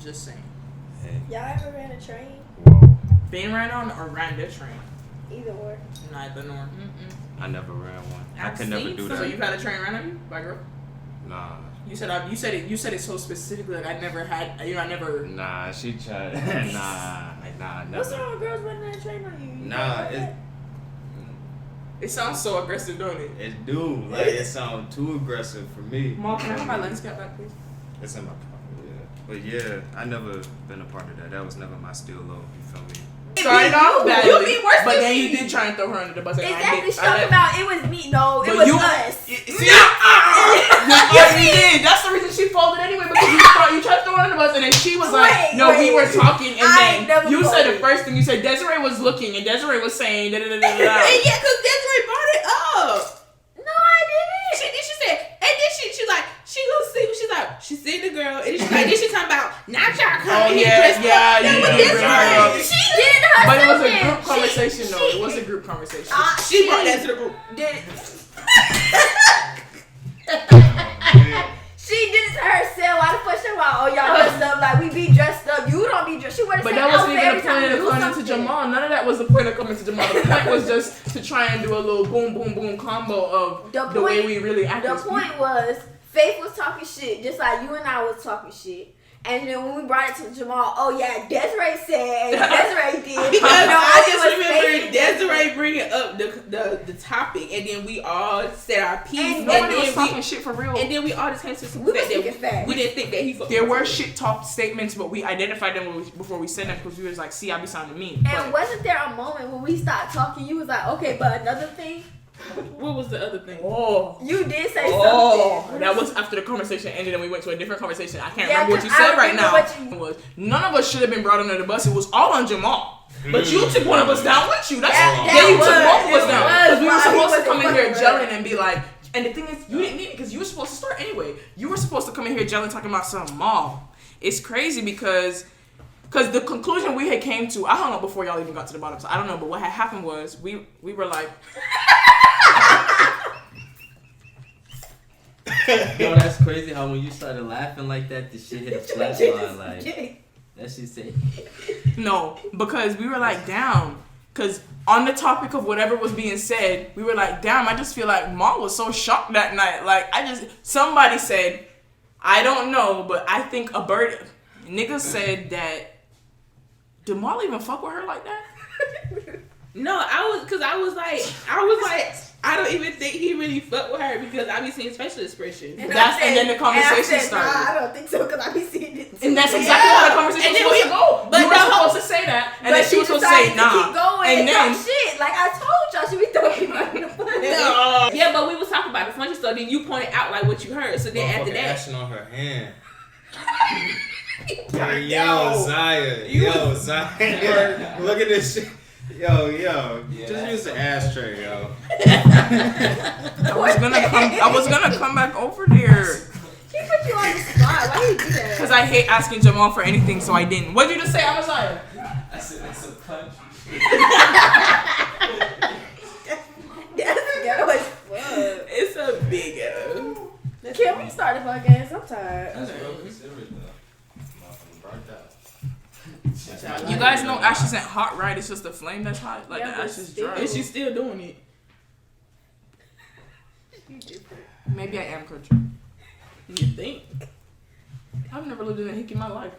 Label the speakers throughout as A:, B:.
A: Just saying.
B: Hey.
C: Y'all ever ran a train?
B: Whoa.
A: Been ran on or ran the train?
C: Either or.
A: Neither nor.
B: I never ran one. I
A: I've
B: could never
A: seen
B: do
A: some.
B: that.
A: So you've had a train ran on you by a girl?
B: Nah.
A: You said it so specifically. Like I never had. I never.
B: Nah, she tried. nah, never.
C: What's wrong with girls running a train on you?
B: Nah,
A: It sounds so aggressive, don't it?
B: it do. Like, it sounds too aggressive for me.
A: Mom, can I have my lens cap back, please?
B: It's in my pocket, yeah. But yeah, I never been a part of that. That was never my steel low, you feel me?
A: Started off badly,
C: You be worse
A: but
C: than
A: then
C: me.
A: you did try and throw her under the bus.
C: Exactly. She talking about it was me. No, it
A: But
C: was
A: you-
C: us.
A: See, you did. That's the reason she folded anyway because you tried to throw her under the bus, and then she was like, "No, we were talking," and then you said the first thing you said. Desiree was looking, and Desiree was saying, "Da da da da da."
D: Yeah, because Desiree brought it up.
C: No, I didn't.
D: She said, and then she's like, she gonna see. She's like, she seen the girl, and she's like, then she talking about not y'all coming here dressed up. That was Desiree.
C: She did herself.
A: But it was a group conversation, though. It was a group conversation.
D: She brought that to the group.
C: She did it to herself. Why the fuck she like, oh y'all dressed up like we be dressed up. You don't be dressed. She would have
A: But
C: said
A: that wasn't
C: outfit
A: even
C: every
A: the
C: time
A: point
C: we
A: of
C: do
A: coming to
C: something.
A: Jamal. None of that was the point of coming to Jamal. The point was just to try and do a little boom, boom, boom combo of the way we really act.
C: The point was, Faith was talking shit, just like you and I was talking shit. And then when we brought it to Jamal, oh yeah, Desiree said, Desiree did.
D: Because
C: No,
D: I
C: it
D: just
C: was
D: remember
C: Faith.
D: Desiree bringing up the topic, and then we all said our piece,
C: And
D: and
A: Nobody was
D: then
A: talking shit for real.
D: and then we all just came to some
C: We
D: fact
C: was speaking
D: that
C: facts.
D: we didn't think that he.
A: There were shit talk statements, but we identified them before we said them because we was like, see, I be sounding mean.
C: And wasn't there a moment when we stopped talking? You was like, okay, but another thing,
D: What was the other thing?
A: Oh.
C: you did say
A: Oh,
C: something.
A: that was after the conversation ended and we went to a different conversation. I can't
C: Yeah,
A: remember what you
C: 'cause I
A: said right now.
C: remember what you-
A: It was, none of us should have been brought under the bus. It was all on Jamal. But you took one of us down with you. That's
C: That
A: yeah, you
C: was-
A: took both of us
C: it
A: down.
C: was
A: Because we were
C: why he
A: supposed to
C: wasn't
A: come in here
C: fucking
A: gelling
C: right.
A: and be like, and the thing is, you didn't need it because you were supposed to start anyway. You were supposed to come in here gelling talking about some mall. It's crazy because the conclusion we had came to, I hung up before y'all even got to the bottom, so I don't know, but what had happened was we were like,
E: Yo, that's crazy how when you started laughing like that, the shit hit a flat line. Like, that shit said.
A: no, because we were like, damn. Because on the topic of whatever was being said, we were like, damn, I just feel like Mom was so shocked that night. Like, somebody said, I don't know, but I think a bird, niggas said that, did Maul even fuck with her like that?
D: No, I was like, I don't even think he really fucked with her because I be seeing facial expressions.
A: And then the conversation started.
C: Nah, I don't think so because I be seeing it too.
A: And that's exactly how the conversation
D: And
A: was
D: then
A: supposed to go.
D: but
A: You were
D: no.
A: supposed to say that, and then she was supposed to
C: decided
A: say, nah.
C: keep going
A: And
C: and
A: then,
C: talk shit. Like I told y'all, she be throwing people under the bus.
D: No. Yeah, but we was talking about the funny stuff. Then you pointed out like what you heard. So then after that,
B: Action on her hand. Yo, Zaya. Yo, Zaya. Look at this shit. Yo.
E: Yeah,
B: Just use the ashtray, yo.
A: I was gonna come back over there.
C: She put you on the spot. Why you do that?
A: Because I hate asking Jamal for anything, so I didn't. What'd you just say, Amaziah?
E: I said, that's a punch.
C: That's ghetto as fuck.
D: it's a big
C: Can we start the podcast? I'm tired.
E: That's real considerate, though. Motherfucker burnt out.
A: You guys know ash isn't hot, right? It's just the flame that's hot. Like
C: Yeah,
A: the
C: but
A: ash is
C: still.
A: dry.
D: And she's still doing it.
A: Maybe I am country.
D: You think?
A: I've never lived in a hick in my life.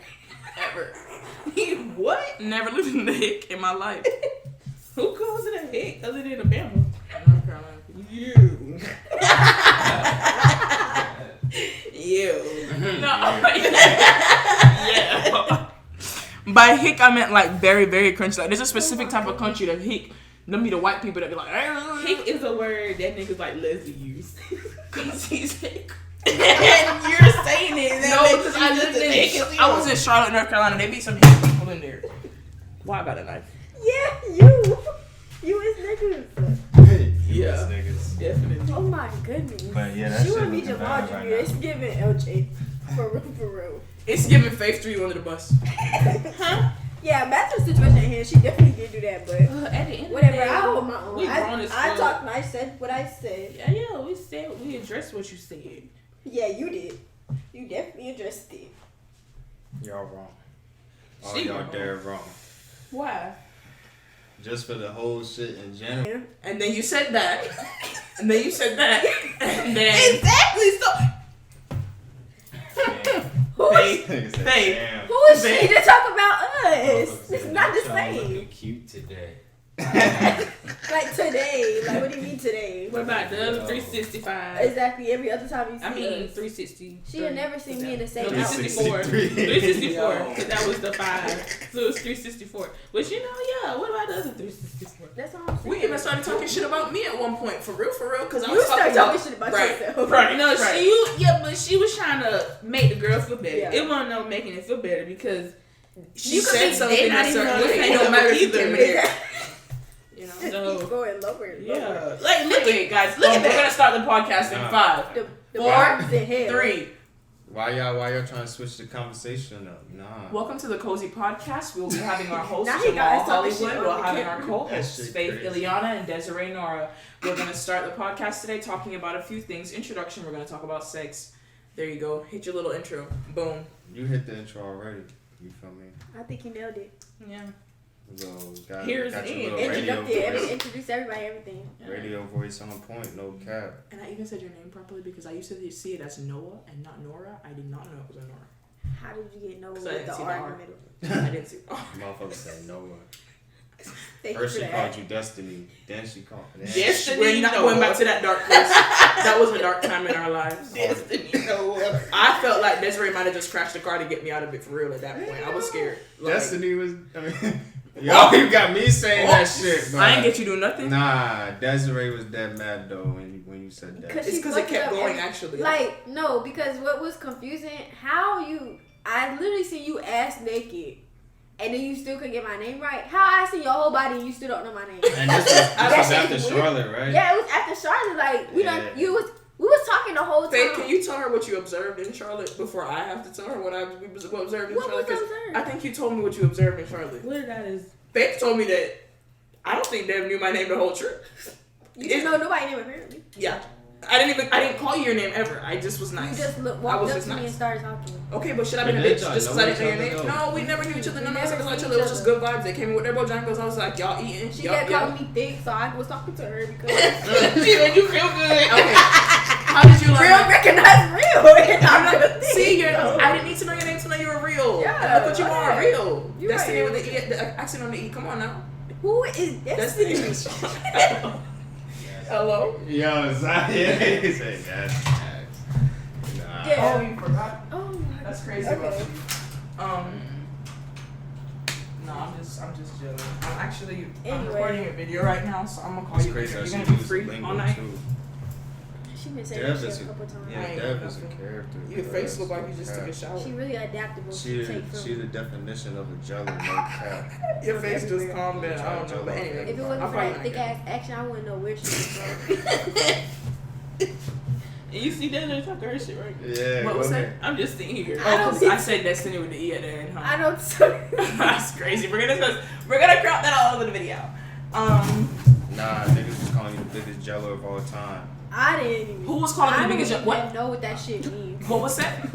A: Ever.
D: What?
A: Never lived in a hick in my life.
D: Who calls it a hick other than Alabama?
A: North Carolina.
D: You. You.
A: No. Yeah. By hick, I meant like very, very crunchy. Like there's a specific type of country that hick. Them be the white people that be like,
D: Hick is a word that niggas like Leslie use.
A: because he's hick.
D: And you're saying it.
A: No, because I was in Charlotte, North Carolina. They beat some hick people in there. Why I got a knife?
C: Yeah, you is niggas.
D: Yeah.
B: Niggas.
D: Definitely.
C: Oh my goodness.
B: But yeah, that
C: She
B: shit
C: wanna be
B: looking
C: Jamal
B: bad
C: Jr.
B: right
C: It's giving LJ. For real.
A: It's giving Faith 3 under the bus.
D: Huh?
C: Yeah, Matthew's situation in here, she definitely did do that, but
D: At the end
C: whatever.
D: of the day,
C: I hold my own.
D: we grown as
C: I
D: fuck.
C: talked nice, said what I said.
D: Yeah, we addressed what you said.
C: Yeah, you did. You definitely addressed it.
B: Y'all wrong. All
D: She
B: y'all
D: wrong.
B: dead wrong.
A: Why?
B: Just for the whole shit in general.
A: And then you said that. And then you said that. And then
D: Exactly. So
C: Who is,
B: Nigga said,
A: Hey.
B: damn.
C: who is she to talk about us? It's not the
E: Y'all looking
C: same.
E: cute today.
C: Like today. Like, what do you mean today?
D: what about the other 365?
C: Exactly. Every other time you see
D: I mean,
C: us.
D: 360.
C: She had never seen me in the same
D: No,
C: outfit.
D: 364. 364.
A: Yo.
D: Because that was the 5. So it was 364. But you know, yeah, what about the other 364?
C: That's all I'm saying.
A: we even started talking shit about me at one point. For real, because I
C: You
A: was
C: started
A: talking
C: talking shit about
A: right,
C: yourself.
A: Right.
D: No,
A: right.
D: but she was trying to make the girl feel better.
C: Yeah.
D: It wasn't no making it feel better because
A: She
D: you could
A: said
D: be
A: something
D: they not
A: that
D: even on the
A: certain
D: same
A: it don't matter if you
D: level
A: came in
D: either.
A: here. You know.
D: So
C: Keep going lower.
D: yeah, like look
A: Anyway,
D: at
A: guys,
D: look
A: we're
D: at that.
A: gonna start the podcast in
B: Nah.
A: 5,
C: The
A: 4,
C: barbs in hell.
A: 3.
B: Why y'all trying to switch the conversation up? Nah.
A: Welcome to the Cozy Podcast. We'll be having our host
C: Now he
A: Jamal
C: got us talking
A: Hollywood.
C: shit
A: We'll
C: on the
A: having our
C: camera.
A: co-hosts
B: That shit
A: Faith
B: crazy.
A: Ileana and Desiree Nora. We're gonna start the podcast today talking about a few things. Introduction. We're gonna talk about sex. There you go. Hit your little intro. Boom.
B: You hit the intro already. You feel me?
C: I think you nailed it.
D: Yeah.
B: So got
D: Here's
B: your
D: the
B: little
D: end.
B: radio
C: Introduced
B: voice.
C: introduce everybody, everything.
B: Radio voice on point, no cap.
A: And I even said your name properly because I used to see it as Noah and not Nora. I did not know it was a Nora.
C: How did you get no with
A: 'Cause I didn't
C: the
A: see the
C: R in
A: R.
C: the middle?
A: I didn't see. Oh.
B: Motherfucker said no one.
C: Thank
B: First
C: you
B: she
C: for
B: called
C: that.
B: you Destiny, then she called
D: Destiny.
A: We're not going back to that dark place. That was a dark time in our lives.
D: Destiny, no.
A: I felt like Desiree might have just crashed the car to get me out of it for real at that point. I was scared. Like,
B: Destiny was. I mean, yo, you got me saying that shit, bro.
A: I ain't get you doing nothing.
B: Nah, Desiree was dead mad though when you said that.
C: Cause
A: It's
C: she
A: because it
C: fucked
A: kept
C: up
A: going,
C: every-
A: actually.
C: Like, no, because what was confusing, I literally see you ass naked, and then you still couldn't get my name right. How I see your whole body and you still don't know my name?
B: And this was
C: That
B: after
C: shit's
B: Charlotte, right?
C: Yeah, it was after Charlotte. Like, we
B: Yeah.
C: done, we was talking the whole time.
A: Faith, can you tell her what you observed in Charlotte before I have to tell her what I observed in
C: What
A: Charlotte?
C: was
A: 'Cause
C: observed?
A: I think you told me what you observed in Charlotte.
D: What that is?
A: Faith told me that I don't think Dev knew my name the whole trip.
C: You didn't know nobody name apparently.
A: Yeah. I didn't call you your name ever. I just was nice.
C: You just
A: I
C: walked
A: was
C: up
A: just
C: to me
A: nice.
C: and started talking.
A: Okay, but should I
B: But
A: been a
B: did
A: bitch
B: y'all
A: just because
B: know
A: I didn't know your
B: each other,
A: name?
B: though?
A: No, we never knew each other. None of us
C: never
A: ever saw each
C: seen
A: other. It was
C: each
A: just
C: other.
A: good vibes. They came in with their bojangles. I was like, y'all eating?
C: She
A: Yup,
C: kept
A: yup.
C: calling me thick, so I was talking to her because
D: She made you feel good.
A: Okay. How did you learn?
C: real recognize real. And I'm
A: I'm
C: not
A: not, see, I didn't need to know your name to know you were real.
C: Yeah,
A: Look what you are,
C: okay.
A: real.
C: You
A: Destiny
C: right.
A: with the E, the accent on the E. Come on now.
C: Who is
A: Destiny.
C: Destiny?
A: Hello?
B: Yo, Zaya. He said that's facts. Nah.
C: Yeah.
A: Oh, you forgot?
C: Oh my
A: That's crazy
C: Okay.
A: about you. No, I'm just chilling. I'm actually
C: Anyway.
A: recording a video right now, so I'm gonna call
B: It's
A: you
B: crazy
A: later.
B: how
A: You're
B: she
A: gonna be
B: uses
A: free
B: lingo
A: all night.
B: too.
C: She been saying
B: Dev
C: that
B: is
C: shit a couple times.
B: Yeah,
A: I ain't
B: Dev
A: got
B: is a
A: nothing.
B: character.
A: Your face look like you just took a
B: cap.
A: shower.
C: She really adaptable.
B: She
C: Take from
B: the definition of a jello, no cap.
A: Your face just calmed down. I don't know, but anyway.
C: If it wasn't
A: I'll
C: for
A: probably
C: that
A: not
C: thick
A: get
C: ass action, I wouldn't know where she was from.
D: And you see that they talk her shit, right?
B: Yeah.
A: What was
B: go
A: that?
B: ahead.
D: I'm just sitting here.
C: I
A: Oh,
C: don't
A: 'cause
C: think-
A: I said Destiny with the E at the end,
C: I
A: huh?
C: don't.
A: That's crazy. We're gonna crop that all over the video.
B: Nah, niggas was calling you the biggest jello of all time.
C: I didn't even.
A: Who was calling
C: I
A: me the biggest
C: don't
A: what?
C: even know what that shit means.
A: What was that?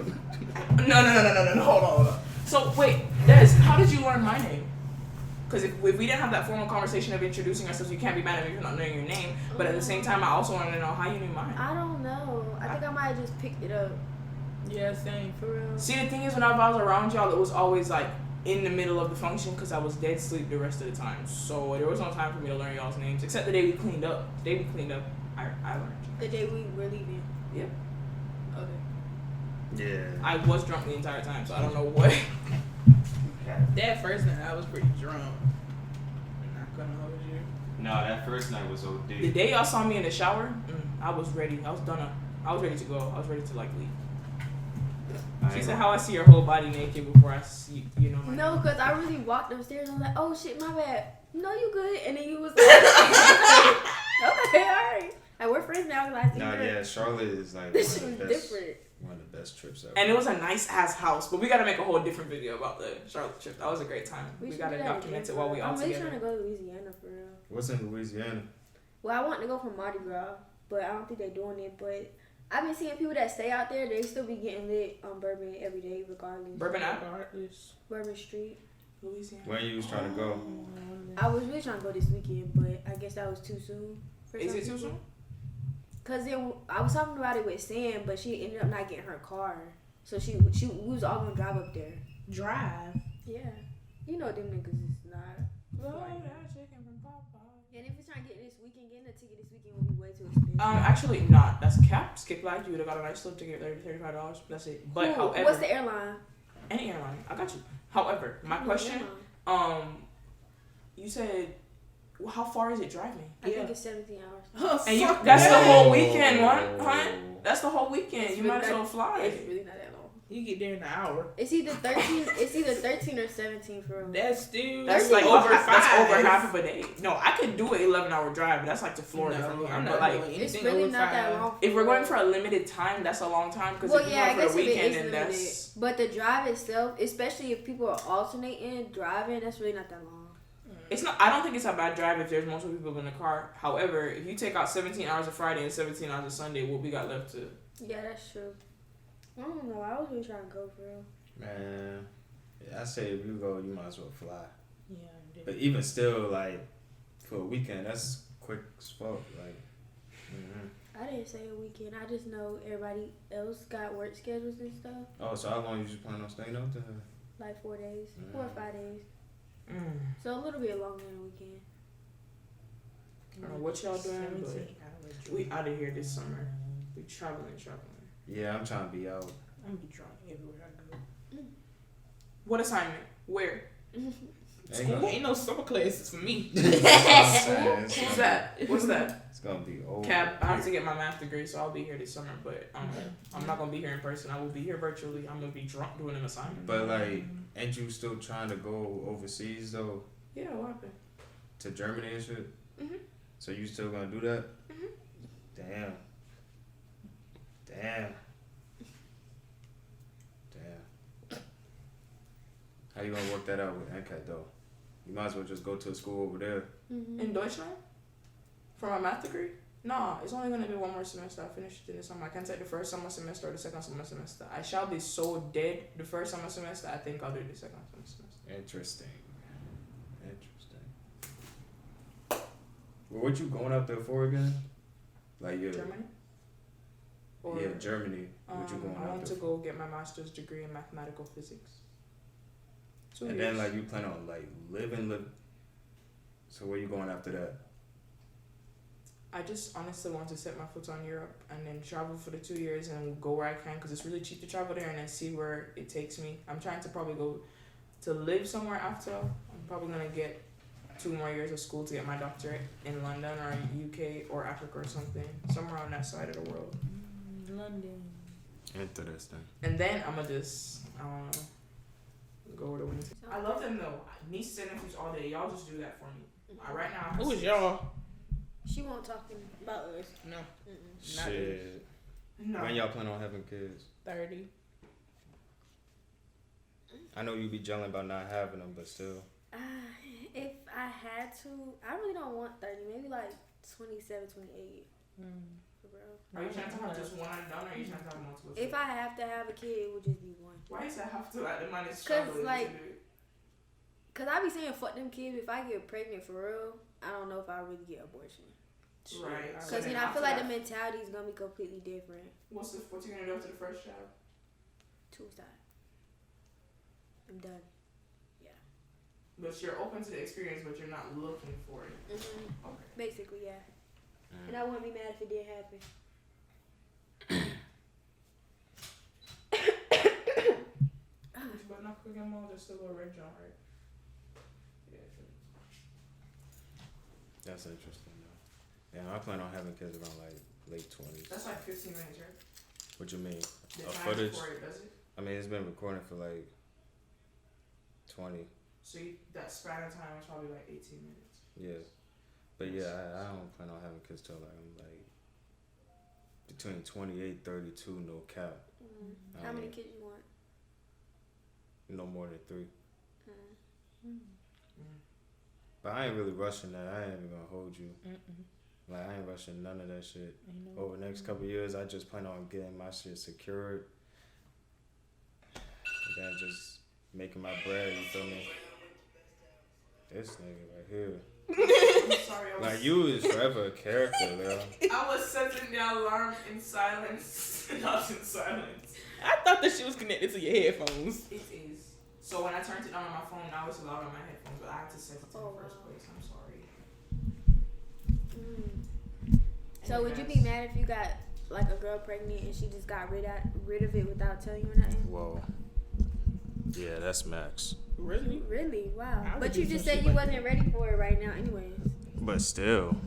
A: No. Hold on. So wait, Des, how did you learn my name? Because if we didn't have that formal conversation of introducing ourselves, you can't be mad at me for not knowing your name. But at the same time, I also want to know how you knew mine.
C: I don't know. I think I might have just picked it up.
D: Yeah, same.
C: For real.
A: See, the thing is, whenever I was around y'all, it was always like in the middle of the function because I was dead sleep the rest of the time. So there was no time for me to learn y'all's names except the day we cleaned up. The day we cleaned up, I learned.
C: The day we were leaving.
A: Yep.
C: Okay.
B: Yeah.
A: I was drunk the entire time, so I don't know what.
D: That first night, I was pretty drunk. I'm not gonna hold you.
B: No, that first night was OD.
A: The day y'all saw me in the shower, I was ready. I was done. I was ready to go. I was ready to like leave. She said, "How I see your whole body naked before I see you know my
C: No,
A: name."
C: because I really walked upstairs and I was like, oh shit, my bad. No, you good. And then you was like, okay, alright. Like, we're friends now. Like,
B: Nah, yeah, Charlotte is like
C: This
B: one
C: shit
B: of the
C: was
B: best,
C: different.
B: one of the best trips ever.
A: And it was a nice ass house, but we gotta make a whole different video about the Charlotte trip. That was a great time. We
C: should
A: gotta
C: do that
A: document
C: again,
A: it while
C: for
A: we
C: real.
A: all
C: I'm really
A: together.
C: trying to go to Louisiana for real.
B: What's in Louisiana?
C: Well, I want to go for Mardi Gras, but I don't think they're doing it. But I've been seeing people that stay out there. They still be getting lit on Bourbon every day, regardless.
A: Bourbon out?
C: Bourbon Street.
A: Louisiana.
B: Where you was trying to go?
C: I was really trying to go this weekend, but I guess that was too soon.
A: Is it too soon?
C: Cause then I was talking about it with Sam, but she ended up not getting her car, so we was all gonna drive up there.
D: Drive.
C: Yeah, you know them niggas is not.
A: Love that chicken from Popeye.
C: And if you're trying to get it this weekend, getting a ticket this weekend will be way too expensive.
A: Actually not. That's a cap. Skip like you would have got a nice little ticket, $35. That's it. But
C: Cool.
A: however,
C: What's the airline?
A: any airline, I got you. However, my question, you said, well, how far is it driving?
C: I think it's 17 hours.
A: And that's the whole weekend, hon. That's the whole weekend. You might as well fly.
C: It's really not that long.
D: You get there in an hour.
C: It's either 13. It's either 13 or 17 for real.
D: That's
A: like
D: over
A: that's over
D: 5.
A: half of a day. No, I could do an 11-hour drive, but that's like to Florida from here.
D: I'm
A: But
D: not
A: like,
D: doing anything
C: It's really
D: over
C: not
D: 5.
C: that long.
A: if we're going for a limited time, that's a long time. Because
C: Well,
A: if
C: yeah, I
A: you're
C: guess
A: going for the
C: if it
A: weekend,
C: is
A: then
C: limited.
A: that's.
C: But the drive itself, especially if people are alternating driving, that's really not that long.
A: It's not. I don't think it's a bad drive if there's multiple people in the car. However, if you take out 17 hours of Friday and 17 hours of Sunday, what we got left to?
C: Yeah, that's true. I don't know. I was really trying to go for real.
B: Man, I say if you go, you might as well fly.
D: Yeah,
B: But even still, like for a weekend, that's quick as fuck. Like,
C: I didn't say a weekend. I just know everybody else got work schedules and stuff.
B: oh, so how long you just plan on staying out there?
C: Like 4 days, 4 or 5 days.
A: Mm.
C: So a little bit longer than a weekend.
A: I don't know what y'all doing, but we out of here this summer. We traveling.
B: Yeah, I'm trying to be out.
D: I'm gonna be drunk everywhere I go.
A: What assignment? Where?
D: School ain't no summer classes for me.
A: What's that? What's that?
B: It's gonna be over.
A: Cap, I have to get my math degree, so I'll be here this summer. But I'm not gonna be here in person. I will be here virtually. I'm gonna be drunk doing an assignment.
B: But like, ain't you still trying to go overseas though?
A: Yeah, what happened?
B: To Germany and shit.
A: Mhm.
B: So you still gonna do that?
A: Mhm.
B: Damn. How you gonna work that out with NCAT though? You might as well just go to a school over there.
A: In Deutschland? For my math degree? No, it's only gonna be one more semester. I finished it in the summer. I can take the first summer semester or the second summer semester. I shall be so dead the first summer semester. I think I'll do the second summer semester.
B: Interesting. Well, what you going out there for again? Like
A: Germany? Or,
B: yeah, Germany. What you going
A: I
B: out
A: want
B: there
A: to go get my master's degree in mathematical physics. 2
B: And
A: years.
B: then like you plan on like live. So where you going after that?
A: I just honestly want to set my foot on Europe and then travel for the 2 years and go where I can because it's really cheap to travel there and then see where it takes me. I'm trying to probably go to live somewhere after. I'm probably going to get 2 more years of school to get my doctorate in London or UK or Africa or something. Somewhere on that side of the world.
D: London.
B: Interesting.
A: And then I'm going to just, I don't know, go where the wind. I love them though. Nieces and nephews all day. Y'all just do that for me. Right now.
D: Who is y'all?
C: She won't talk about us.
D: No.
B: Shit.
A: No.
B: When y'all plan on having kids?
D: 30.
B: I know you be gelling about not having them, but still.
C: If I had to, I really don't want 30. Maybe like 27, 28. For real.
A: Are you trying to have just one and done or are you trying to have multiple?
C: If I have to have a kid, it would just be one.
A: Why does that have to like the money
C: Cause like, cause I be saying fuck them kids. If I get pregnant for real, I don't know if I really get abortion.
A: Right.
C: Cause I feel like the mentality is gonna be completely different.
A: What you gonna do after the first child?
C: Suicide. I'm done.
A: But you're open to the experience, but you're not looking for it. Okay.
C: Basically, yeah. And I wouldn't be mad if it did happen.
A: But not cooking more, there's still a red John, right? Yeah.
B: That's interesting though. Yeah, I plan on having kids around like late 20s.
A: That's like 15 minutes, right?
B: What you mean?
A: The
B: A
A: time
B: footage?
A: before it, does it?
B: I mean, it's been recording for like 20.
A: So that span of time is probably like 18 minutes.
B: Yeah. But yeah, I don't plan on having kids till like I'm like between 28, 32, no cap.
C: How many kids you want?
B: No more than 3. But I ain't really rushing that. I ain't even gonna hold you. Like, I ain't rushing none of that shit. Over the next couple of years, I just plan on getting my shit secured. And then just making my bread, you feel me? This nigga right here.
A: I'm sorry,
B: Like, you is forever a character, bro.
A: I was setting the alarm in silence. Not in silence.
D: I thought that shit was connected to your headphones.
A: It is. So when I turned it on my phone, now it's loud on my headphones, but I had to set it in the first place. I'm sorry.
C: So would you be mad if you got like a girl pregnant and she just got rid of it without telling you or nothing?
B: Whoa. Yeah, that's max.
D: Really?
C: Really? Wow.
D: I would
C: But
D: do
C: you just
D: some
C: said
D: shit
C: you
D: like
C: wasn't ready for it right now anyways.
B: But still.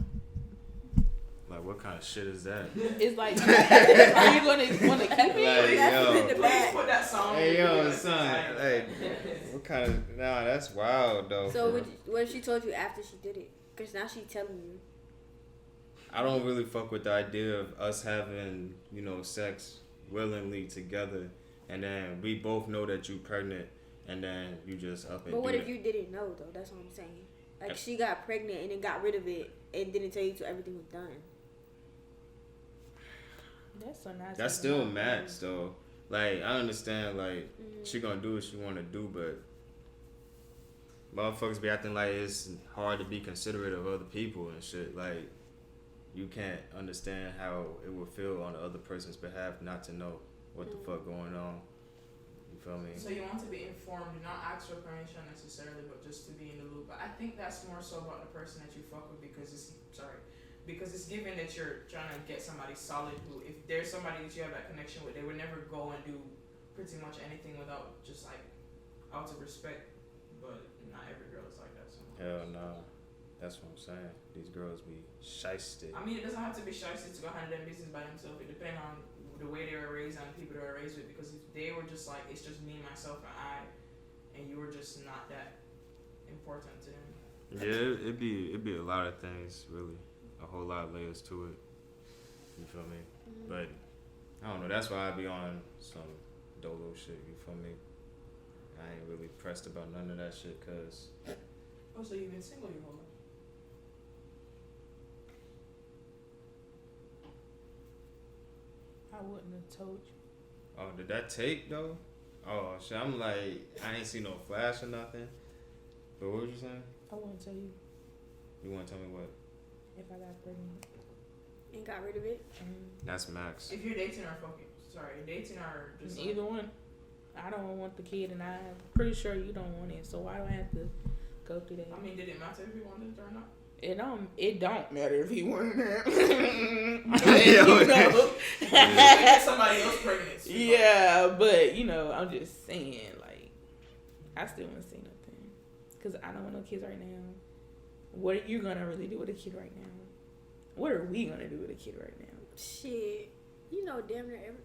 B: Like, what kind of shit is that?
D: It's like, are you gonna want to keep it?
B: Like, yo.
A: Please put that song.
B: Hey, yo, son. Like, what kind of... Nah, that's wild, though.
C: So what if she told you after she did it? Because now she's telling you.
B: I don't really fuck with the idea of us having, you know, sex willingly together, and then we both know that you pregnant, and then you just up and
C: But what
B: do
C: if
B: that.
C: you didn't know though? That's what I'm saying. Like she got pregnant and then got rid of it and didn't tell you till everything was done.
D: That's so nice.
B: That's still max, though. Like, I understand, like, she gonna do what she wanna do, but motherfuckers be acting like it's hard to be considerate of other people and shit. Like, you can't understand how it would feel on the other person's behalf not to know what the fuck going on. You feel me?
A: So you want to be informed, not ask for permission necessarily, but just to be in the loop. But I think that's more so about the person that you fuck with because it's given that you're trying to get somebody solid who, if there's somebody that you have that connection with, they would never go and do pretty much anything without just like out of respect. But not every girl is like that. So.
B: Hell no. That's what I'm saying. These girls be shysted.
A: I mean, it doesn't have to be shysty to go handle their business by themselves. It depends on the way they were raised and the people they were raised with. Because if they were just like, it's just me, myself, and I, and you were just not that important to them.
B: Yeah, it'd be a lot of things, really. A whole lot of layers to it. You feel me? But I don't know. That's why I be on some dolo shit. You feel me? I ain't really pressed about none of that shit, cause.
A: Oh, so you've been single your whole life?
D: I wouldn't have told you.
B: Oh, did that take though? Oh shit! I'm like, I ain't see no flash or nothing. But what was you saying?
D: I wouldn't tell you
B: You want to tell me what?
D: if I got pregnant.
C: And got rid of it.
B: That's max.
A: If you're dating or fucking, dating or just like,
D: Either one. I don't want the kid, and I'm pretty sure you don't want it. So why do I have to go through that?
A: I mean, did it matter if you wanted it or not?
D: It don't matter if he wanted it.
B: You
D: know.
A: Get somebody else pregnant.
D: Yeah, but I'm just saying, like, I still want to say nothing because I don't want no kids right now. What are you gonna really do with a kid right now? What are we gonna do with a kid right now?
C: Shit. Damn near every.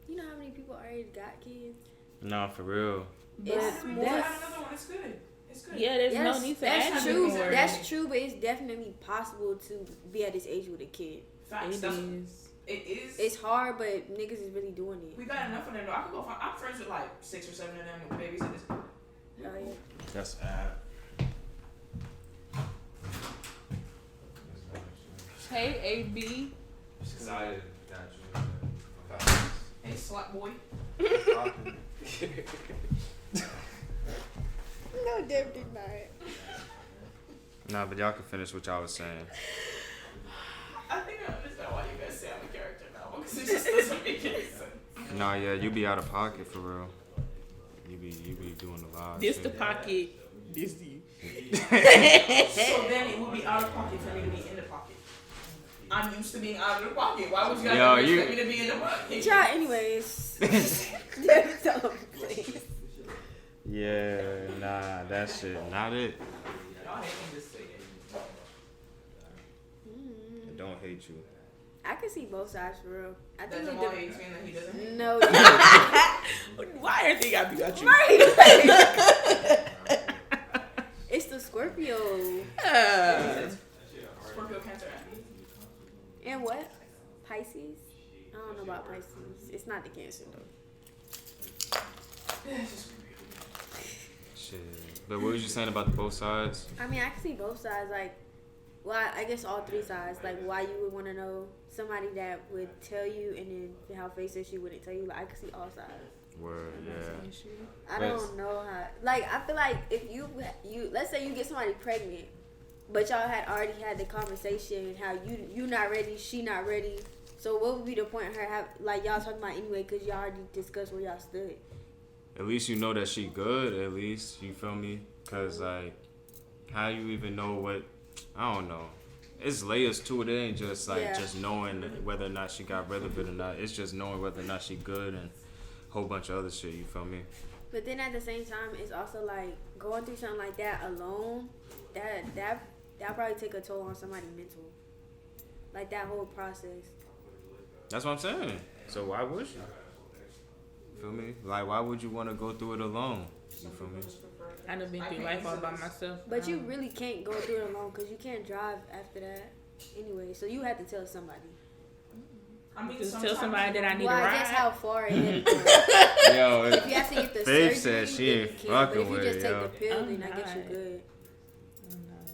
C: You know how many people already got kids?
B: Nah, for real.
C: It's
A: Have
C: more.
A: another one. It's good. It's good.
D: Yeah, there's no need to ask
C: That's true.
D: anymore.
C: That's true, but it's definitely possible to be at this age with a kid.
A: Facts.
D: It
A: That's-
D: is.
A: It is.
C: It's hard, but niggas is really doing it.
A: We got enough of them though. I could go find. I'm friends with like 6 or 7 of them with babies.
C: Oh, yeah.
B: That's ad.
D: Hey, AB.
B: Excited. Got
A: Hey, slut boy.
B: you.
C: No, Deb did not.
B: Nah, but y'all can finish what y'all was saying.
A: I think I understand why you guys say I'm a character now because it just doesn't make any sense.
B: Nah, yeah, you be out of pocket for real. You be doing a lot.
D: This the pocket. This you.
A: So then it would be out of pocket for me to be in the pocket. I'm used to being out of the pocket. Why would you guys expect me to be in the pocket?
C: Try anyways. Deb, tell him, please.
B: Yeah, nah, that shit, not it.
A: Y'all hate me just say it.
B: I don't hate you.
C: I can see both sides for real. I
A: That
C: think
A: Jamal hates me and that he doesn't hate me.
C: No.
D: Why everything gotta be about you?
C: Right. It's the Scorpio.
A: Scorpio, Cancer,
C: And what? Pisces? I don't know about Pisces. It's not the Cancer though.
B: Shit. But what was you saying about the both sides?
C: I mean, I can see both sides. Like, Well, I guess all three sides. Like, why you would want to know somebody that would tell you, and then how face says she wouldn't tell you. Like, I can see all sides.
B: Word, yeah.
C: I don't know how. Like, I feel like if you let's say you get somebody pregnant, but y'all had already had the conversation and how you not ready, she not ready. So what would be the point of her have like y'all talking about anyway? Because y'all already discussed where y'all stood.
B: At least you know that she good. At least you feel me? Cause like, how you even know what? I don't know. It's layers to it. It ain't just like just knowing whether or not she got rid of it or not. It's just knowing whether or not she good and a whole bunch of other shit. You feel me?
C: But then at the same time, it's also like going through something like that alone. That probably take a toll on somebody mental. Like that whole process.
B: That's what I'm saying. So why would you? Feel me? Like, why would you want to go through it alone? You feel me?
D: I done been through life all by myself.
C: But you really can't go through it alone because you can't drive after that anyway. So you have to tell somebody.
A: I mean,
D: Just tell somebody that I need a
C: I
D: ride.
C: guess how far ahead.
B: Yo,
C: If you have to get the
B: Faith
C: surgery,
B: said she
C: then
B: ain't
C: you can.
B: fucking
C: But if you
B: with
C: just
B: it,
C: take
B: yo.
C: the pill,
D: I'm
C: then I guess you're
D: not.
C: good.
D: I'm not.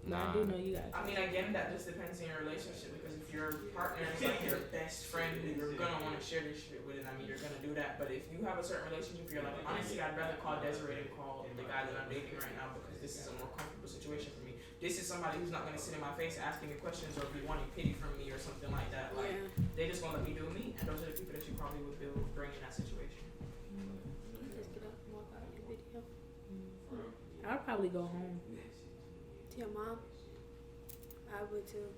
D: But
B: Nah.
D: I do know you guys.
A: I mean, again, that just depends on your relationship because if your partner is like your best friend who you're gonna want to share this shit with, and I mean, you're gonna do that. But if you have a certain relationship, you're like, honestly, I'd rather call Desiree than call the guy that I'm dating right now because this is a more comfortable situation for me. This is somebody who's not gonna sit in my face asking me questions or be wanting pity from me or something like that. Like, they just gonna let me do me, and those are the people that you probably would bring in that situation.
C: Just get up and walk out your video.
D: I'll probably go home.
C: To your mom? I would too.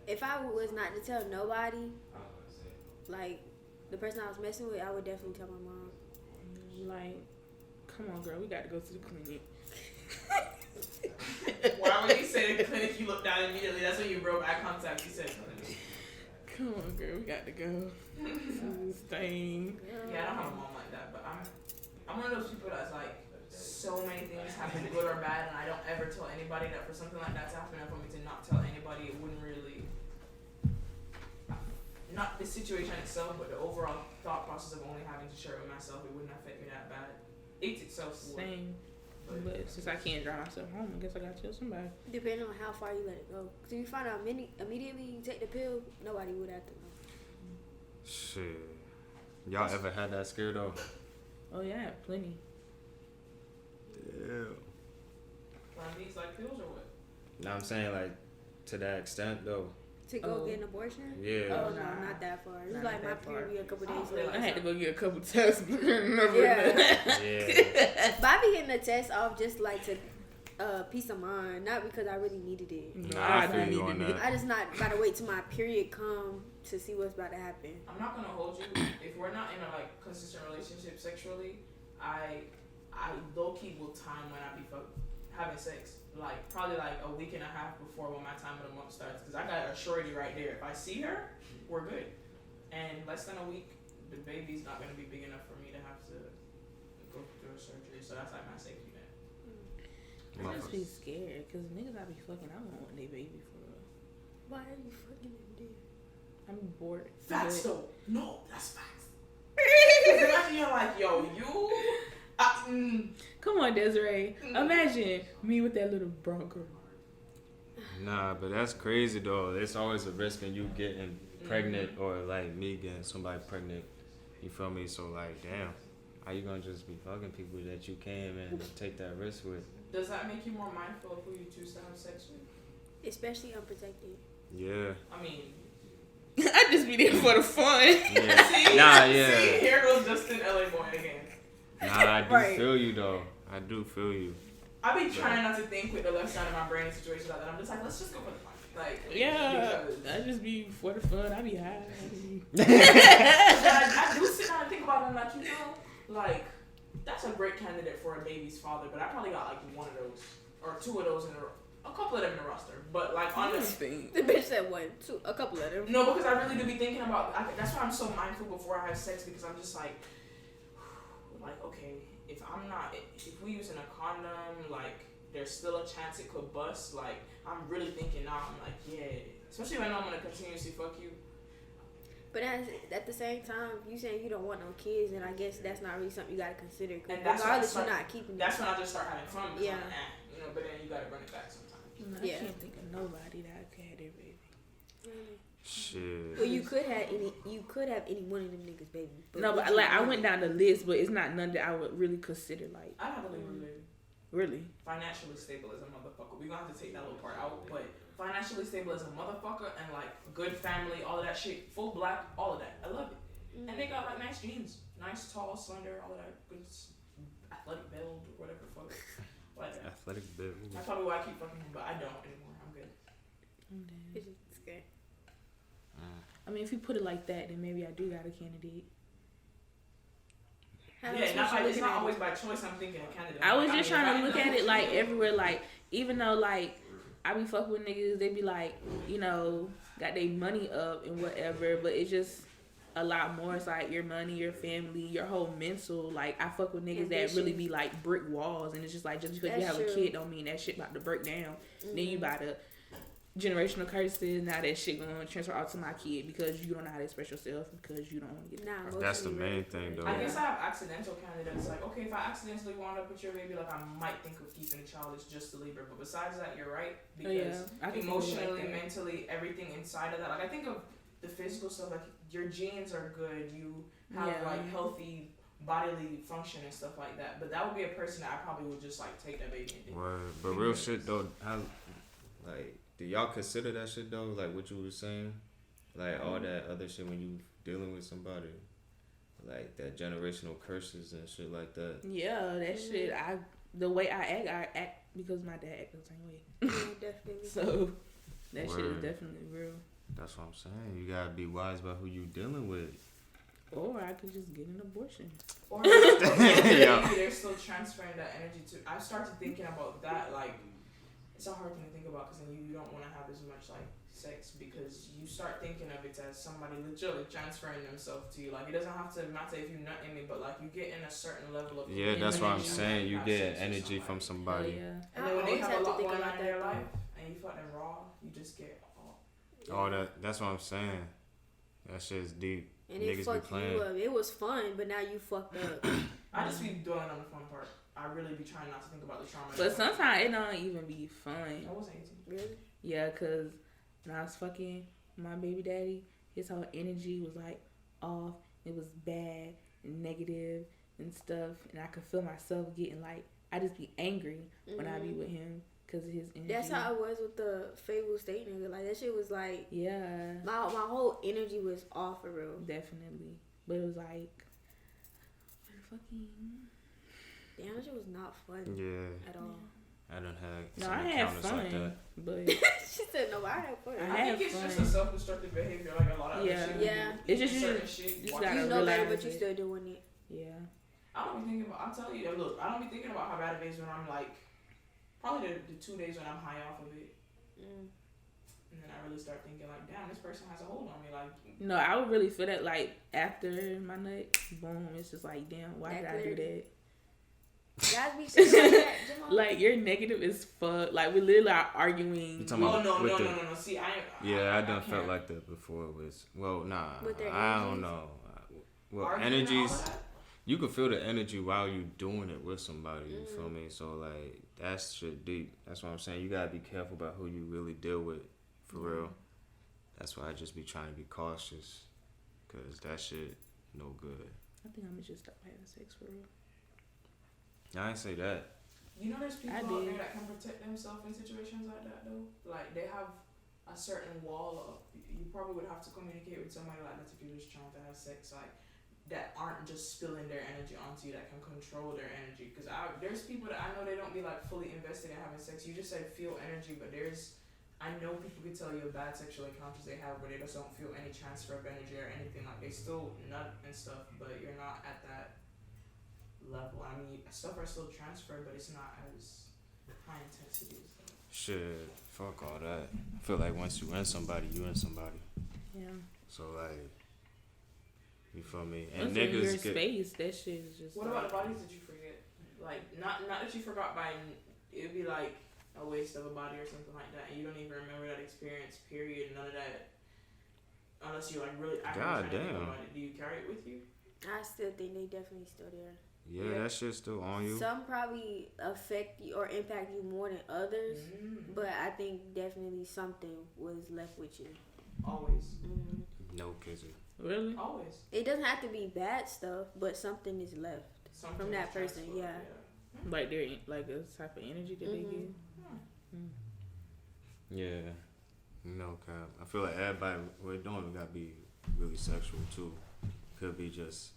C: If I was not to tell nobody, like the person I was messing with, I would definitely tell my mom.
D: Like, come on, girl, we got to go to the clinic.
A: Why when you said clinic, you looked down immediately? That's when you broke eye contact. You said clinic.
D: Come on, girl, we got to go. Stain.
A: Yeah, I don't have a mom like that, but I'm one of those people that's like, so many things happen, good or bad, and I don't ever tell anybody that for something like that to happen, and for me to not tell anybody, it wouldn't really, not the situation itself, but the overall thought process of only having to share it with myself, it wouldn't affect me that bad. It itself would.
D: Same. But since I can't drive myself home, I guess I got to tell somebody.
C: Depending on how far you let it go. Cause if you find out immediately you take the pill, nobody would have to know.
B: Shit. Y'all ever had that scare though?
D: Oh, yeah, plenty.
B: Yeah.
A: Plan B's like pills or what?
B: Now I'm saying like to that extent though.
C: To go get an abortion?
B: Yeah.
C: Oh, no,
D: Nah.
C: not that far. It was
D: Not
C: like my
D: that far.
C: period a couple
A: I don't
C: days
A: feel
C: later.
A: like
D: I had to go get a couple tests. Remember
C: Yeah.
D: that?
B: Yeah.
C: But I be getting the test off just like to peace of mind, not because I really needed it.
D: No,
B: Nah, I
D: do
B: feel you
D: need
B: on
D: to
B: that.
D: be-
C: I just not about to wait till my period come to see what's about to happen.
A: I'm not gonna hold you. If we're not in a like consistent relationship sexually, I low key will time when I be having sex. Like probably like a week and a half before when my time of the month starts, because I got a shorty right there. If I see her, we're good. And less than a week, the baby's not gonna be big enough for me to have to go through a surgery. So that's like my safety net.
D: I just be scared because niggas I be fucking, I don't want their baby for real.
C: Why are you fucking him, dude?
D: I'm bored.
A: Facts
D: But-
A: though. No, that's facts. Imagine you're like, yo, you.
D: Come on, Desiree. Imagine me with that little Bronco.
B: Nah, but that's crazy though. It's always a risk in you getting pregnant or like me getting somebody pregnant. You feel me? So like, damn, how you gonna just be fucking people that you came and take that risk with?
A: Does that make you more mindful of who you choose to have sex with?
C: Especially unprotected.
B: Yeah.
A: I mean,
D: I just be there for the fun.
B: Yeah.
A: see,
B: Nah, yeah.
A: see, here goes Justin LA boy again.
B: Nah, I do
C: Right.
B: feel you though. I do feel you.
A: I be trying not to think with the left side of my brain in situations like that. I'm just like, let's just go for the fun. Like,
D: Yeah,
A: because
D: I just be for the fun. I be high.
A: I do sit down and think about it. I'm like, you know, like that's a great candidate for a baby's father, but I probably got like one of those or two of those in a couple of them in the roster. But like on the
C: The bitch said one, two, a couple of them.
A: no, because I really do be thinking about. That's why I'm so mindful before I have sex because I'm just like, okay, if I'm not, if we using a condom, like there's still a chance it could bust. Like I'm really thinking now. I'm like, yeah, especially when I'm gonna continuously fuck you.
C: But at the same time, you saying you don't want no kids, and I guess that's not really something you gotta consider. Cause
A: And that's when I
C: regardless,
A: start-
C: you're not keeping.
A: That's when I just start having fun.
C: Yeah.
A: Like, you know. But then you gotta run it back sometimes.
D: I can't think of nobody that I could have their baby.
B: Shit.
C: Well, you could have any one of them niggas, baby.
D: No, but like I went down the list, but it's not none that I would really consider like.
A: I have a Libra baby.
D: Really?
A: Financially stable as a motherfucker. We're gonna have to take that little part out, but financially stable as a motherfucker and like good family, all of that shit, full black, all of that. I love it. And they got like nice genes, nice, tall, slender, all of that good athletic build or whatever the fuck. Like that.
B: Athletic build.
A: That's probably why I keep fucking him, but I don't anymore. I'm good.
C: It's good.
D: I mean, if you put it like that, then maybe I do got a candidate.
A: It's not always by choice. I'm thinking of candidate.
D: I was just trying to look at it like everywhere, like even though like I be fucking with niggas, they be like, you know, got their money up and whatever, but it's just a lot more. It's like your money, your family, your whole mental. Like I fuck with niggas that really be like brick walls, and it's just like just because you have a kid don't mean that shit about to break down. Then you about to generational curses. Now that shit gonna transfer out to my kid because you don't know how to express yourself because you don't want to get.
B: That's the main thing, though.
A: I guess I have accidental candidates. Like, okay, if I accidentally wound up with your baby, like I might think of keeping the child as just a Libra. But besides that, you're right because emotionally, like mentally, everything inside of that. Like I think of the physical stuff. Like your genes are good. You have like healthy bodily function and stuff like that. But that would be a person that I probably would just like take that baby and do.
B: Word. But real shit though, how like. Do y'all consider that shit though? Like what you were saying? Like all that other shit when you dealing with somebody? Like that generational curses and shit like that.
D: Yeah, that shit. The way I act because my dad acted the same way.
C: Yeah, definitely.
D: So that shit is definitely real.
B: That's what I'm saying. You gotta be wise about who you dealing with.
D: Or I could just get an abortion.
A: Or maybe they're still transferring that energy to. I started thinking about that like. It's a hard thing to think about because then you don't want to have as much like sex because you start thinking of it as somebody literally transferring themselves to you. Like it doesn't have to matter if you nut in me, but like you get in a certain level of
B: that's what I'm saying. You get energy from somebody.
D: Yeah.
A: And then when they have a lot going on in their life and you fuck them raw, you just get
B: all that. That's what I'm saying. That shit's deep.
C: And it fucked you up. It was fun, but now you fucked up.
A: I just be dwelling on the fun part. I really be trying not to think about the trauma.
D: But sometimes it don't even be fun.
A: I wasn't 18.
C: Really?
D: Yeah, because when I was fucking my baby daddy, his whole energy was like off. It was bad and negative and stuff. And I could feel myself getting like, I just be angry when I be with him because of his energy.
C: That's how I was with the Fable State nigga. Like that shit was like,
D: yeah.
C: My whole energy was off for real.
D: Definitely. But it was like, fucking...
C: Damn, that shit was not fun.
B: Yeah.
C: At all.
B: I don't have.
D: No, I had fun. Like that. But
C: she said no, I had fun.
A: I think it's just a self-destructive behavior, like a lot of other shit.
C: Yeah.
D: It's just
A: you
D: gotta
C: know better, but you still doing it.
D: Yeah.
A: I don't be thinking about. I'm telling you, look, I don't be thinking about how bad it is when I'm like, probably the 2 days when I'm high off of it. And then I really start thinking like, damn, this person has a hold on me. Like,
D: no, I would really feel that like after my nut, boom, it's just like, damn, why did I do that? Like you're negative as fuck. Like we literally are arguing.
A: No. See,
B: I done felt like that before. It was I don't know. Well, energies. You can feel the energy while you doing it with somebody. You feel me? So like that's shit deep. That's what I'm saying. You gotta be careful about who you really deal with, for real. That's why I just be trying to be cautious, cause that shit no good.
D: I think I'm gonna just stop having sex for real.
B: I ain't say that.
A: You know, there's people out there that can protect themselves in situations like that, though. Like, they have a certain wall of. You probably would have to communicate with somebody like that if you're just trying to have sex, like, that aren't just spilling their energy onto you, that can control their energy. Because there's people that I know they don't be, like, fully invested in having sex. You just said feel energy, but I know people can tell you bad sexual encounters they have where they just don't feel any transfer of energy or anything. Like, they still nut and stuff, but you're not at that level. I mean, stuff are still transferred, but it's not as high intensity as that.
B: Shit, fuck all that. I feel like once you in somebody, you in somebody.
D: Yeah.
B: So like, you feel me?
D: And
B: and niggas
D: get space. That shit is just.
A: What about the bodies that you forget? Like, not that you forgot by. It'd be like a waste of a body or something like that, and you don't even remember that experience. Period. None of that. Unless you like really.
B: God damn.
A: Do you carry it with you?
C: I still think they definitely still there.
B: Yeah, that shit's still on you.
C: Some probably affect you or impact you more than others, but I think definitely something was left with you.
A: Always.
B: No kissing.
D: Really?
A: Always.
C: It doesn't have to be bad stuff, but something is left
A: Something
C: from that
A: is
C: person.
A: transferred,
C: Yeah.
D: Like they're like a type of energy that they give.
B: Yeah. No, Cap. I feel like everybody, what it don't gotta be really sexual too. Could be just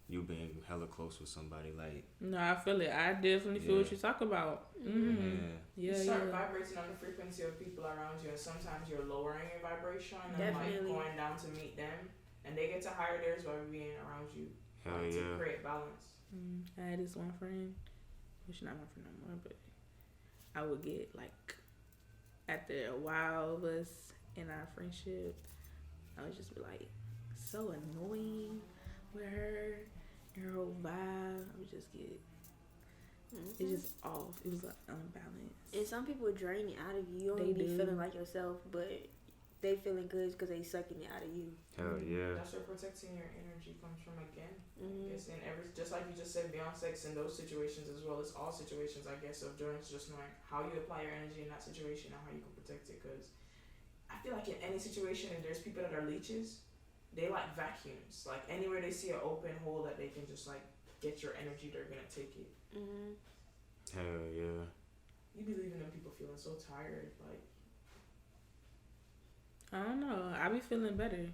B: you being hella close with somebody. Like,
D: No, I feel it. I definitely feel what you talk about.
A: You
D: Yeah,
A: start
D: yeah.
A: vibrating on the frequency of people around you, and sometimes you're lowering your vibration and
C: Definitely.
A: like going down to meet them, and they get to higher theirs by being around you.
B: hell
A: To
B: yeah.
A: create balance.
D: I had this one friend, which not my friend no more, but I would get like after a while of us in our friendship, I would just be like so annoying with her and her whole vibe. I would just get it's just off. It was like unbalanced.
C: And some people drain it out of you. You don't
D: They
C: be
D: do.
C: feeling like yourself, but they feeling good because they sucking it out of you.
B: Hell yeah.
A: That's where protecting your energy comes from again. I guess in every, just like you just said, beyond sex in those situations as well as all situations, I guess, of joints, just knowing how you apply your energy in that situation and how you can protect it. Because I feel like in any situation, if there's people that are leeches, they like vacuums. Like anywhere they see an open hole that they can just like get your energy, they're gonna take it.
B: Hell yeah.
A: You be leaving them people feeling so tired, like.
D: I don't know. I be feeling better.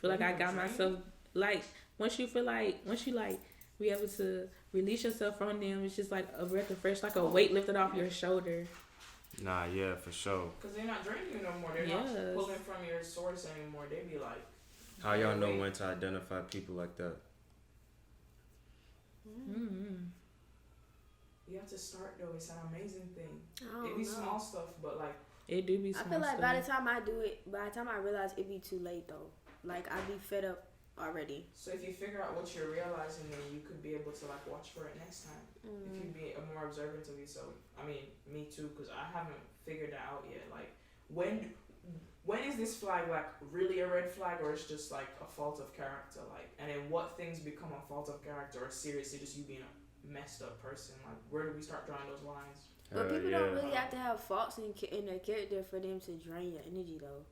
D: Feel like I got myself like once you like be able to release yourself from them. It's just like a breath of fresh, like a weight lifted off your shoulder.
B: Nah, yeah, for sure.
A: Because they're not draining you no more. They're not pulling from your source anymore. They be like.
B: How y'all know when to identify people like that?
A: You have to start though. It's an amazing thing.
C: I
A: It
C: don't
A: be
C: know.
A: small stuff, but like.
D: It do be
C: I
D: small
C: feel like
D: stuff.
C: by the time I do it, by the time I realize it be too late though. Like I be fed up already.
A: So if you figure out what you're realizing, then you could be able to like watch for it next time. If you be more observant of yourself. I mean, me too, because I haven't figured that out yet. Like, when is this flag like really a red flag, or it's just like a fault of character? Like, and then what things become a fault of character, or seriously just you being a messed up person? Like, where do we start drawing those lines?
C: But people don't really have to have faults in their character for them to drain your energy though.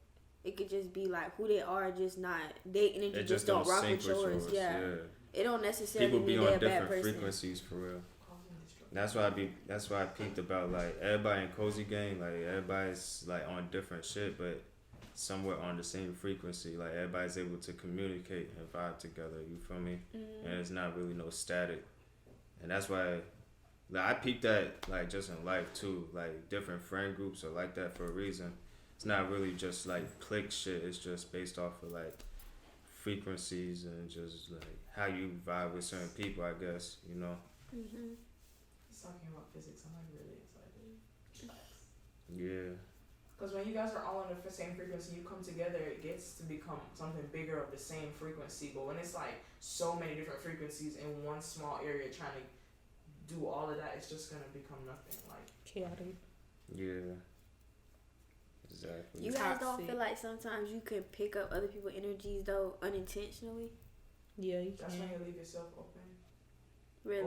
C: It could just be like who they are, just not their energy just don't rock with yours. Yeah. It don't necessarily
B: people be
C: mean
B: on
C: they're a bad
B: different
C: person.
B: frequencies for real. That's why I peeped about like everybody in Cozy Gang, like everybody's like on different shit, but somewhat on the same frequency. Like everybody's able to communicate and vibe together. You feel me? And it's not really no static, and that's why. Like, I peeped that like just in life too. Like different friend groups are like that for a reason. It's not really just like clique shit. It's just based off of like frequencies and just like how you vibe with certain people. I guess you know.
A: It's talking about physics. I'm like really excited.
B: Yeah.
A: Because when you guys are all on the same frequency, you come together, it gets to become something bigger of the same frequency. But when it's like so many different frequencies in one small area trying to do all of that, it's just gonna become nothing. Like
D: chaotic.
B: Yeah. Exactly.
C: You guys don't feel like sometimes you can pick up other people's energies though unintentionally?
D: Yeah, you
A: that's
D: can.
A: when you leave yourself open.
C: Really?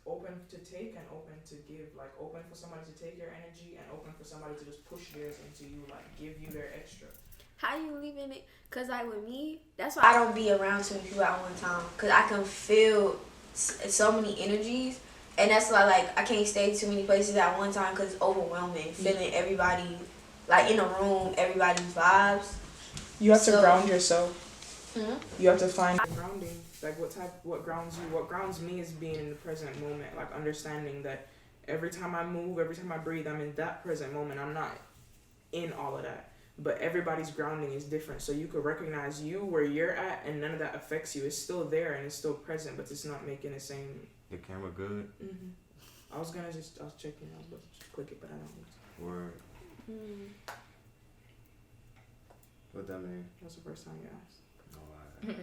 A: Open to take and open to give. Like open for somebody to take your energy and open for somebody to just push theirs into you, like give you their extra.
C: How you leaving it? Cause like with me, that's why I don't be around too many people at one time. Cause I can feel so many energies, and that's why like I can't stay too many places at one time because it's overwhelming. Feeling everybody, like in a room, everybody's vibes.
A: You have to ground yourself.
C: Mm-hmm.
A: You have to find grounding. Like what grounds you? What grounds me is being in the present moment. Like understanding that every time I move, every time I breathe, I'm in that present moment. I'm not in all of that. But everybody's grounding is different. So you could recognize you where you're at and none of that affects you. It's still there and it's still present, but it's not making the same.
B: The camera good?
A: I was checking. I was about to click it, but I don't.
B: Word. What that mean?
A: That was the first time you asked.
B: Oh, alright.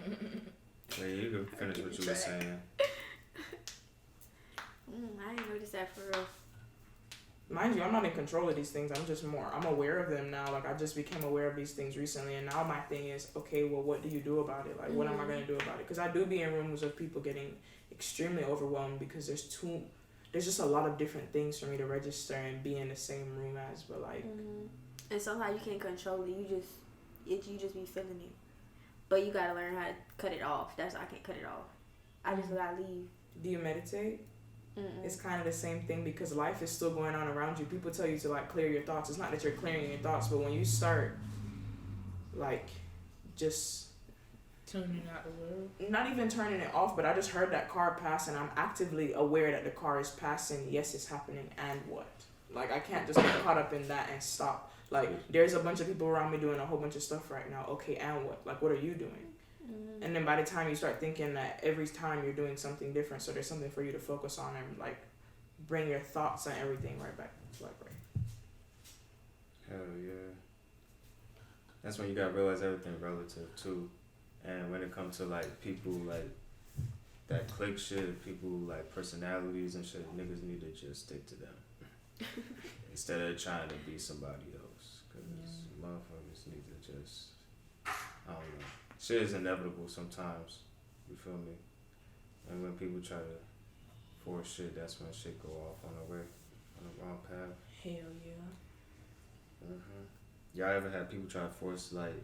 B: Wait, you can finish what you were saying.
C: I didn't notice that for real.
A: Mind you, I'm not in control of these things. I'm aware of them now. Like, I just became aware of these things recently. And now my thing is, okay, well, what do you do about it? Like, what am I going to do about it? Because I do be in rooms of people getting extremely overwhelmed because there's just a lot of different things for me to register and be in the same room as, but like.
C: And somehow you can't control it. You just be feeling it, but you gotta learn how to cut it off. I can't cut it off. I just gotta leave.
A: Do you meditate? It's kind of the same thing because life is still going on around you. People tell you to like clear your thoughts. It's not that you're clearing your thoughts, but when you start like just
D: tuning out the world,
A: not even turning it off, but I just heard that car pass and I'm actively aware that the car is passing. Yes, it's happening, and what? Like I can't just get caught up in that and stop. Like there's a bunch of people around me doing a whole bunch of stuff right now. Okay, and what? Like what are you doing? And then by the time you start thinking that every time you're doing something different, so there's something for you to focus on and like bring your thoughts and everything right back to like right.
B: Hell yeah. That's when you gotta realize everything relative too. And when it comes to like people like that click shit, people like personalities and shit, niggas need to just stick to them instead of trying to be somebody else. Cause motherfuckers need to just, I don't know. Shit is inevitable sometimes. You feel me? And when people try to force shit, that's when shit go off on the wrong path.
D: Hell yeah.
B: Y'all ever had people try to force like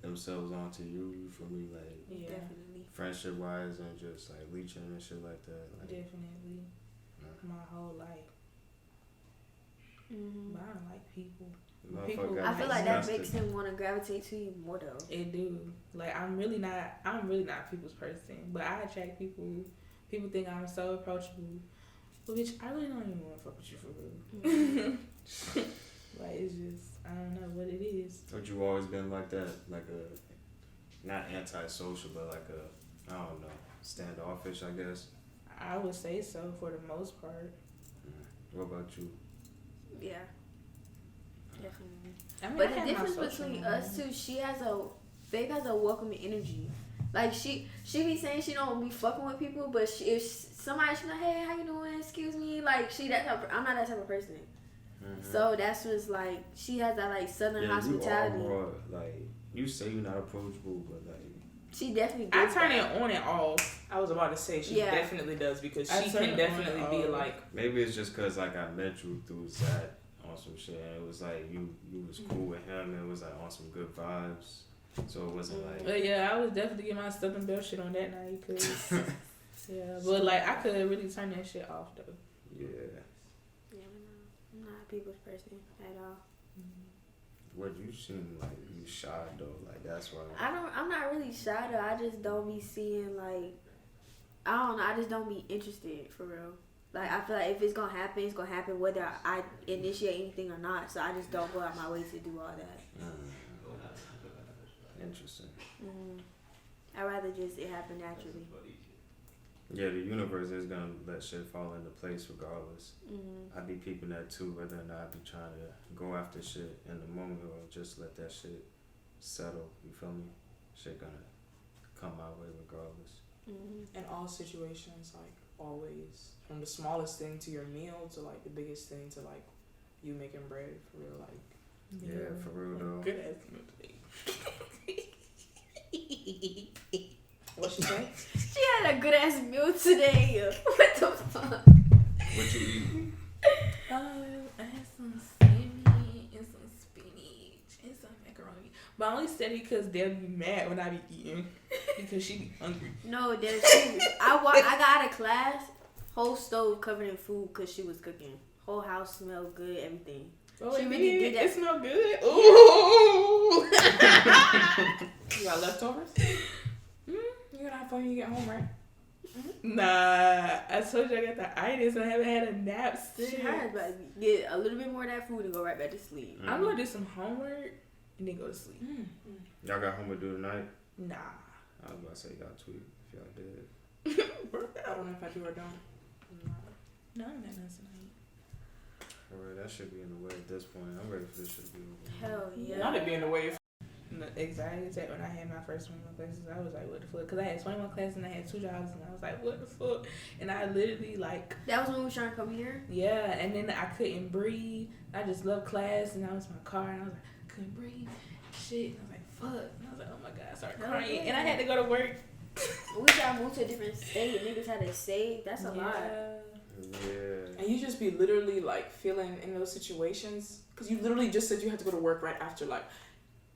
B: themselves onto you? You feel me? Like
C: Definitely.
B: Friendship wise and just like leeching and shit like that. Like,
D: Definitely. My whole life. But I don't like people.
C: I feel like that makes them want to gravitate to you more though.
D: It do. Like I'm really not a people's person, but I attract people. People think I'm so approachable, but bitch, I really don't even want to fuck with you for real. Like it's just I don't know what it is.
B: But you always been like that, like a not antisocial, but like a I don't know, standoffish, I guess.
D: I would say so for the most part.
B: What about you?
C: Yeah. Definitely.
D: I mean,
C: but the difference between us two, Faith has a welcoming energy. Like she be saying she don't be fucking with people, but if somebody's like, hey, how you doing? Excuse me, like I'm not that type of person. So that's what's like she has that like southern hospitality.
B: You are more, like you say you're not approachable, but like
C: she definitely.
A: I turn it on and off. I was about to say she definitely does because she can definitely be like.
B: Maybe it's just cause like I met you through Zach on some shit, and it was like you was cool with him, and it was like on some good vibes. So it wasn't like.
D: But yeah, I was definitely getting my Southern Belle shit on that night, cause yeah, but like I could really turn that shit off though.
B: Yeah.
C: Yeah, I'm not a people's person at all.
B: What you seem like you shy though, like that's why.
C: I'm not really shy though. I just don't be seeing like. I don't know. I just don't be interested for real. Like I feel like if it's gonna happen, it's gonna happen whether I initiate anything or not. So I just don't go out my way to do all that.
B: Interesting.
C: I'd rather just it happen naturally.
B: Yeah, the universe is gonna let shit fall into place regardless. I be peeping that too, whether or not I be trying to go after shit in the moment or just let that shit settle. You feel me? Shit gonna come my way regardless.
A: In all situations, like always, from the smallest thing to your meal to like the biggest thing to like you making bread for real, like.
B: Yeah, for real though.
D: Good ass meal today.
A: What she say?
C: She had a good ass meal today. What the fuck?
B: What you eat?
D: I had some salmon and some spinach and some macaroni. But I only said it because they'll be mad when I be eating because she be hungry.
C: No, there's I got out of class, whole stove covered in food because she was cooking. Whole house smelled good, everything.
D: Oh,
C: she
D: it
C: really did that.
D: It smelled good. Ooh.
A: You got leftovers? You're not when you get home, right?
D: Nah, I told you I got the itis and I haven't had a nap since.
C: She has, but get a little bit more of that food and go right back to sleep.
D: I'm gonna do some homework and then go to sleep.
B: Y'all got homework to do tonight?
D: Nah.
B: I was about to say y'all tweet if y'all did.
A: I don't know if I do or don't.
D: No, I'm not nothing tonight.
B: Alright, that should be in the way at this point. I'm ready for this shit to be over.
C: Hell yeah.
A: Not it be in the way.
D: The anxiety attack when I had my first 21 classes, I was like, what the fuck? Because I had 21 classes and I had 2 jobs and I was like, what the fuck? And I literally like...
C: That was when we were trying to come here?
D: Yeah, and then I couldn't breathe. I just loved class and I was in my car and I was like, I couldn't breathe. Shit. And I was like, fuck. And I was like, oh my God, I started crying. And I had to go to work
C: wish I moved to a different state. Niggas had to save. That's a lot.
B: Yeah.
A: And you just be literally like feeling in those situations because you literally just said you had to go to work right after. Like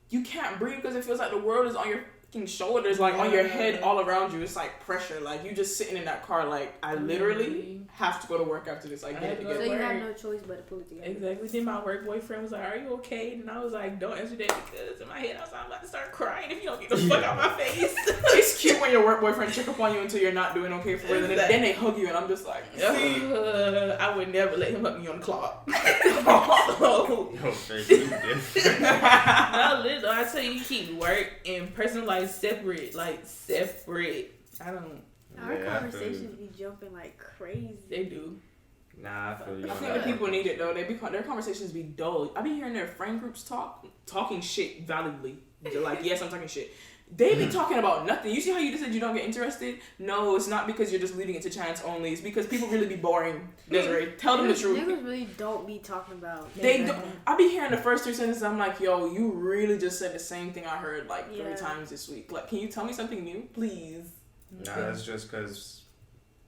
A: you can't breathe because it feels like the world is on your fucking shoulders, like on your head, all around you. It's like pressure. Like you just sitting in that car. Like I literally have to go to work after this. I get it.
C: So you have no choice but to pull it together.
D: Exactly. Then my work boyfriend was like, "Are you okay?" And I was like, "Don't answer that because in my head I was like, I'm about to start crying if you don't get the fuck out my face."
A: It's cute when your work boyfriend check up on you until you're not doing okay for real, and then they hug you, and I'm just like,
D: I would never let him hug me on the clock.
B: Yo, Faith, you different.
D: No, listen, I tell you, keep work and personal life separate. Like separate. I don't.
C: Our conversations be jumping like crazy.
D: They do.
B: Nah, I feel you.
A: I think the people need it though. Their conversations be dull. I be hearing their friend groups talking shit validly. They're like, yes, I'm talking shit. They be talking about nothing. You see how you just said you don't get interested? No, it's not because you're just leaving it to chance only. It's because people really be boring. Desiree, tell them the truth.
C: Niggas really don't be talking about.
A: They don't. I be hearing the first 3 sentences. I'm like, yo, you really just said the same thing I heard like 3 times this week. Like, can you tell me something new, please?
B: Nah, that's just because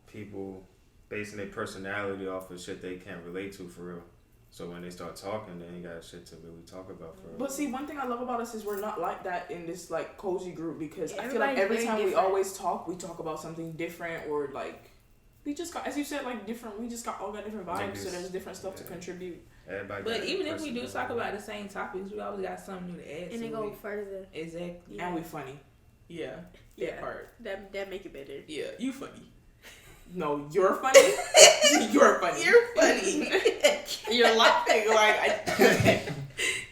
B: people basing their personality off of shit they can't relate to for real. So when they start talking, they ain't got shit to really talk about for real.
A: But see, one thing I love about us is we're not like that in this like cozy group because I feel
C: Everybody's
A: like every
C: very
A: time we
C: different.
A: always talk, we talk about something different or like we just got, as you said, like different. We just all got different vibes, so there's different stuff to contribute.
B: Everybody
D: But
B: got
D: even
B: their
D: if we do
B: personal
D: talk about the same topics, we always got something new to add.
C: And
D: to
C: they go
D: it.
C: further.
D: Exactly.
A: And we funny.
D: Yeah.
C: Yeah.
D: That part.
C: That make it better.
D: Yeah. You funny.
A: No, you're funny. You're funny.
D: You're funny.
A: You're laughing like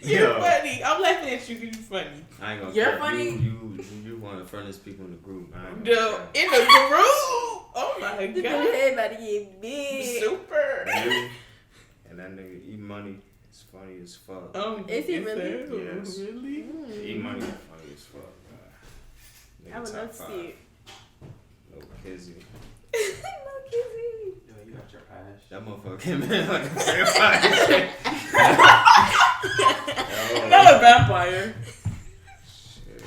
D: You're
B: Yo.
D: funny. I'm laughing at you because you're funny.
B: I ain't gonna
A: You're
B: care.
A: funny.
B: You one of the funniest people in the group. I ain't
D: No,
B: gonna
D: in the group. Oh my
C: The
D: god.
C: everybody get big.
D: Super.
B: care. You and that nigga E Money is funny as fuck.
C: Is he really?
B: Yes.
D: Really?
B: E Money is funny as fuck. Nigga
C: I would
B: top
C: love to
B: 5.
C: see it.
B: No kizzy.
C: No kissy.
E: Yo, you got your ass.
B: That motherfucker came in like a vampire.
A: not a vampire.
B: Shit.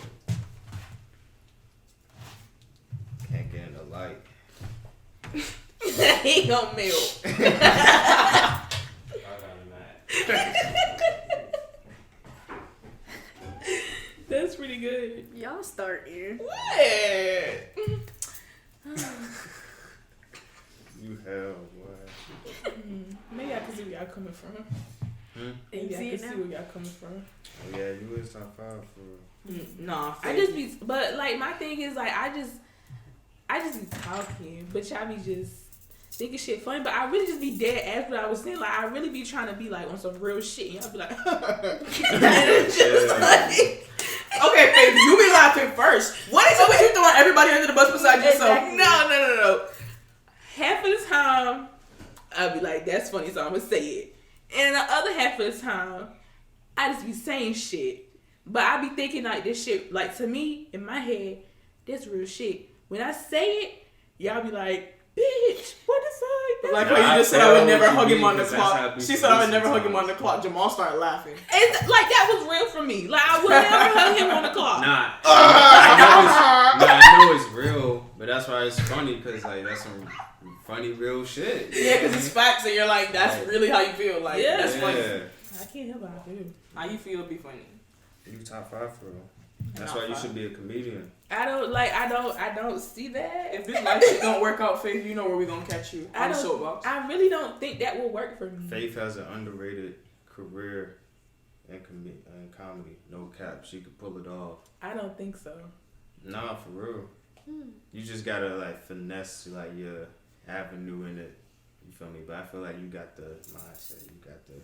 B: Can't get in the light.
D: He ain't gonna melt.
E: I got mad.
D: That's pretty good.
C: Y'all starting.
D: What?
B: You hell, boy.
D: Maybe I can see where y'all coming from. Maybe
C: You
D: I
C: see
D: can
C: it
D: see
C: now?
D: where y'all coming from.
B: Oh yeah, you is top 5 for
A: Nah,
D: I just be, but like my thing is like I just be talking, but y'all be just thinking shit funny. But I really just be dead ass what I was saying. Like I really be trying to be like on some real shit. Y'all be like, and it's just like,
A: okay, baby, you be laughing first. What is it with you throwing everybody under the bus besides yourself?
C: Exactly.
D: no. Half of the time, I'll be like, that's funny, so I'm gonna say it. And the other half of the time, I just be saying shit. But I be thinking like this shit, like to me, in my head, that's real shit. When I say it, y'all be like, bitch, what the fuck?
A: Like
B: Nah,
A: how you just said
B: I
A: I would
B: feel
A: never
B: what you
A: hug him
B: mean,
A: on the
B: 'cause that's how
A: clock.
B: people
A: She said I would
B: listen
A: never hug him on the
B: sometimes.
A: clock. Jamal started laughing.
D: It's like that was real for me. Like I would never hug him on the clock.
B: Nah, I know it's real, but that's why it's funny because like that's some funny real shit.
A: Yeah, because it's facts and you're like, that's
B: Like,
A: really how you feel. Like,
D: Yeah.
A: that's funny.
D: I can't help how I feel.
A: How you feel be funny.
B: You top 5 for real. That's
A: Top
B: why you
A: 5.
B: should be a comedian.
D: I don't see that.
A: If this life shit don't work out, Faith, you know where we gonna catch you. On the soapbox.
D: I really don't think that will work for me.
B: Faith has an underrated career in comedy. No cap, she could pull it off.
D: I don't think so.
B: Nah, for real. You just gotta like finesse like your avenue in it. You feel me? But I feel like you got the mindset. You got the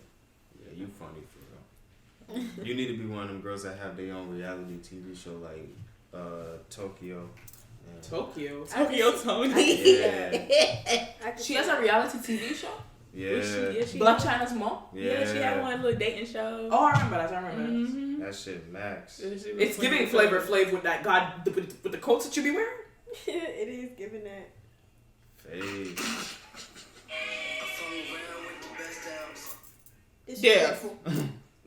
B: you funny for real. You need to be one of them girls that have their own reality TV show like Tokyo. And
A: Tokyo.
D: Tokyo Tony.
B: Yeah.
A: She has a reality TV show?
B: Yeah.
A: Black China's Mom?
D: Yeah, she had one little dating show.
A: Oh, I remember that.
D: Mm-hmm.
B: That shit max.
A: It's giving Flavor Flav with that god with the coats that you be wearing.
C: It is giving that.
B: Faith.
A: Disrespectful.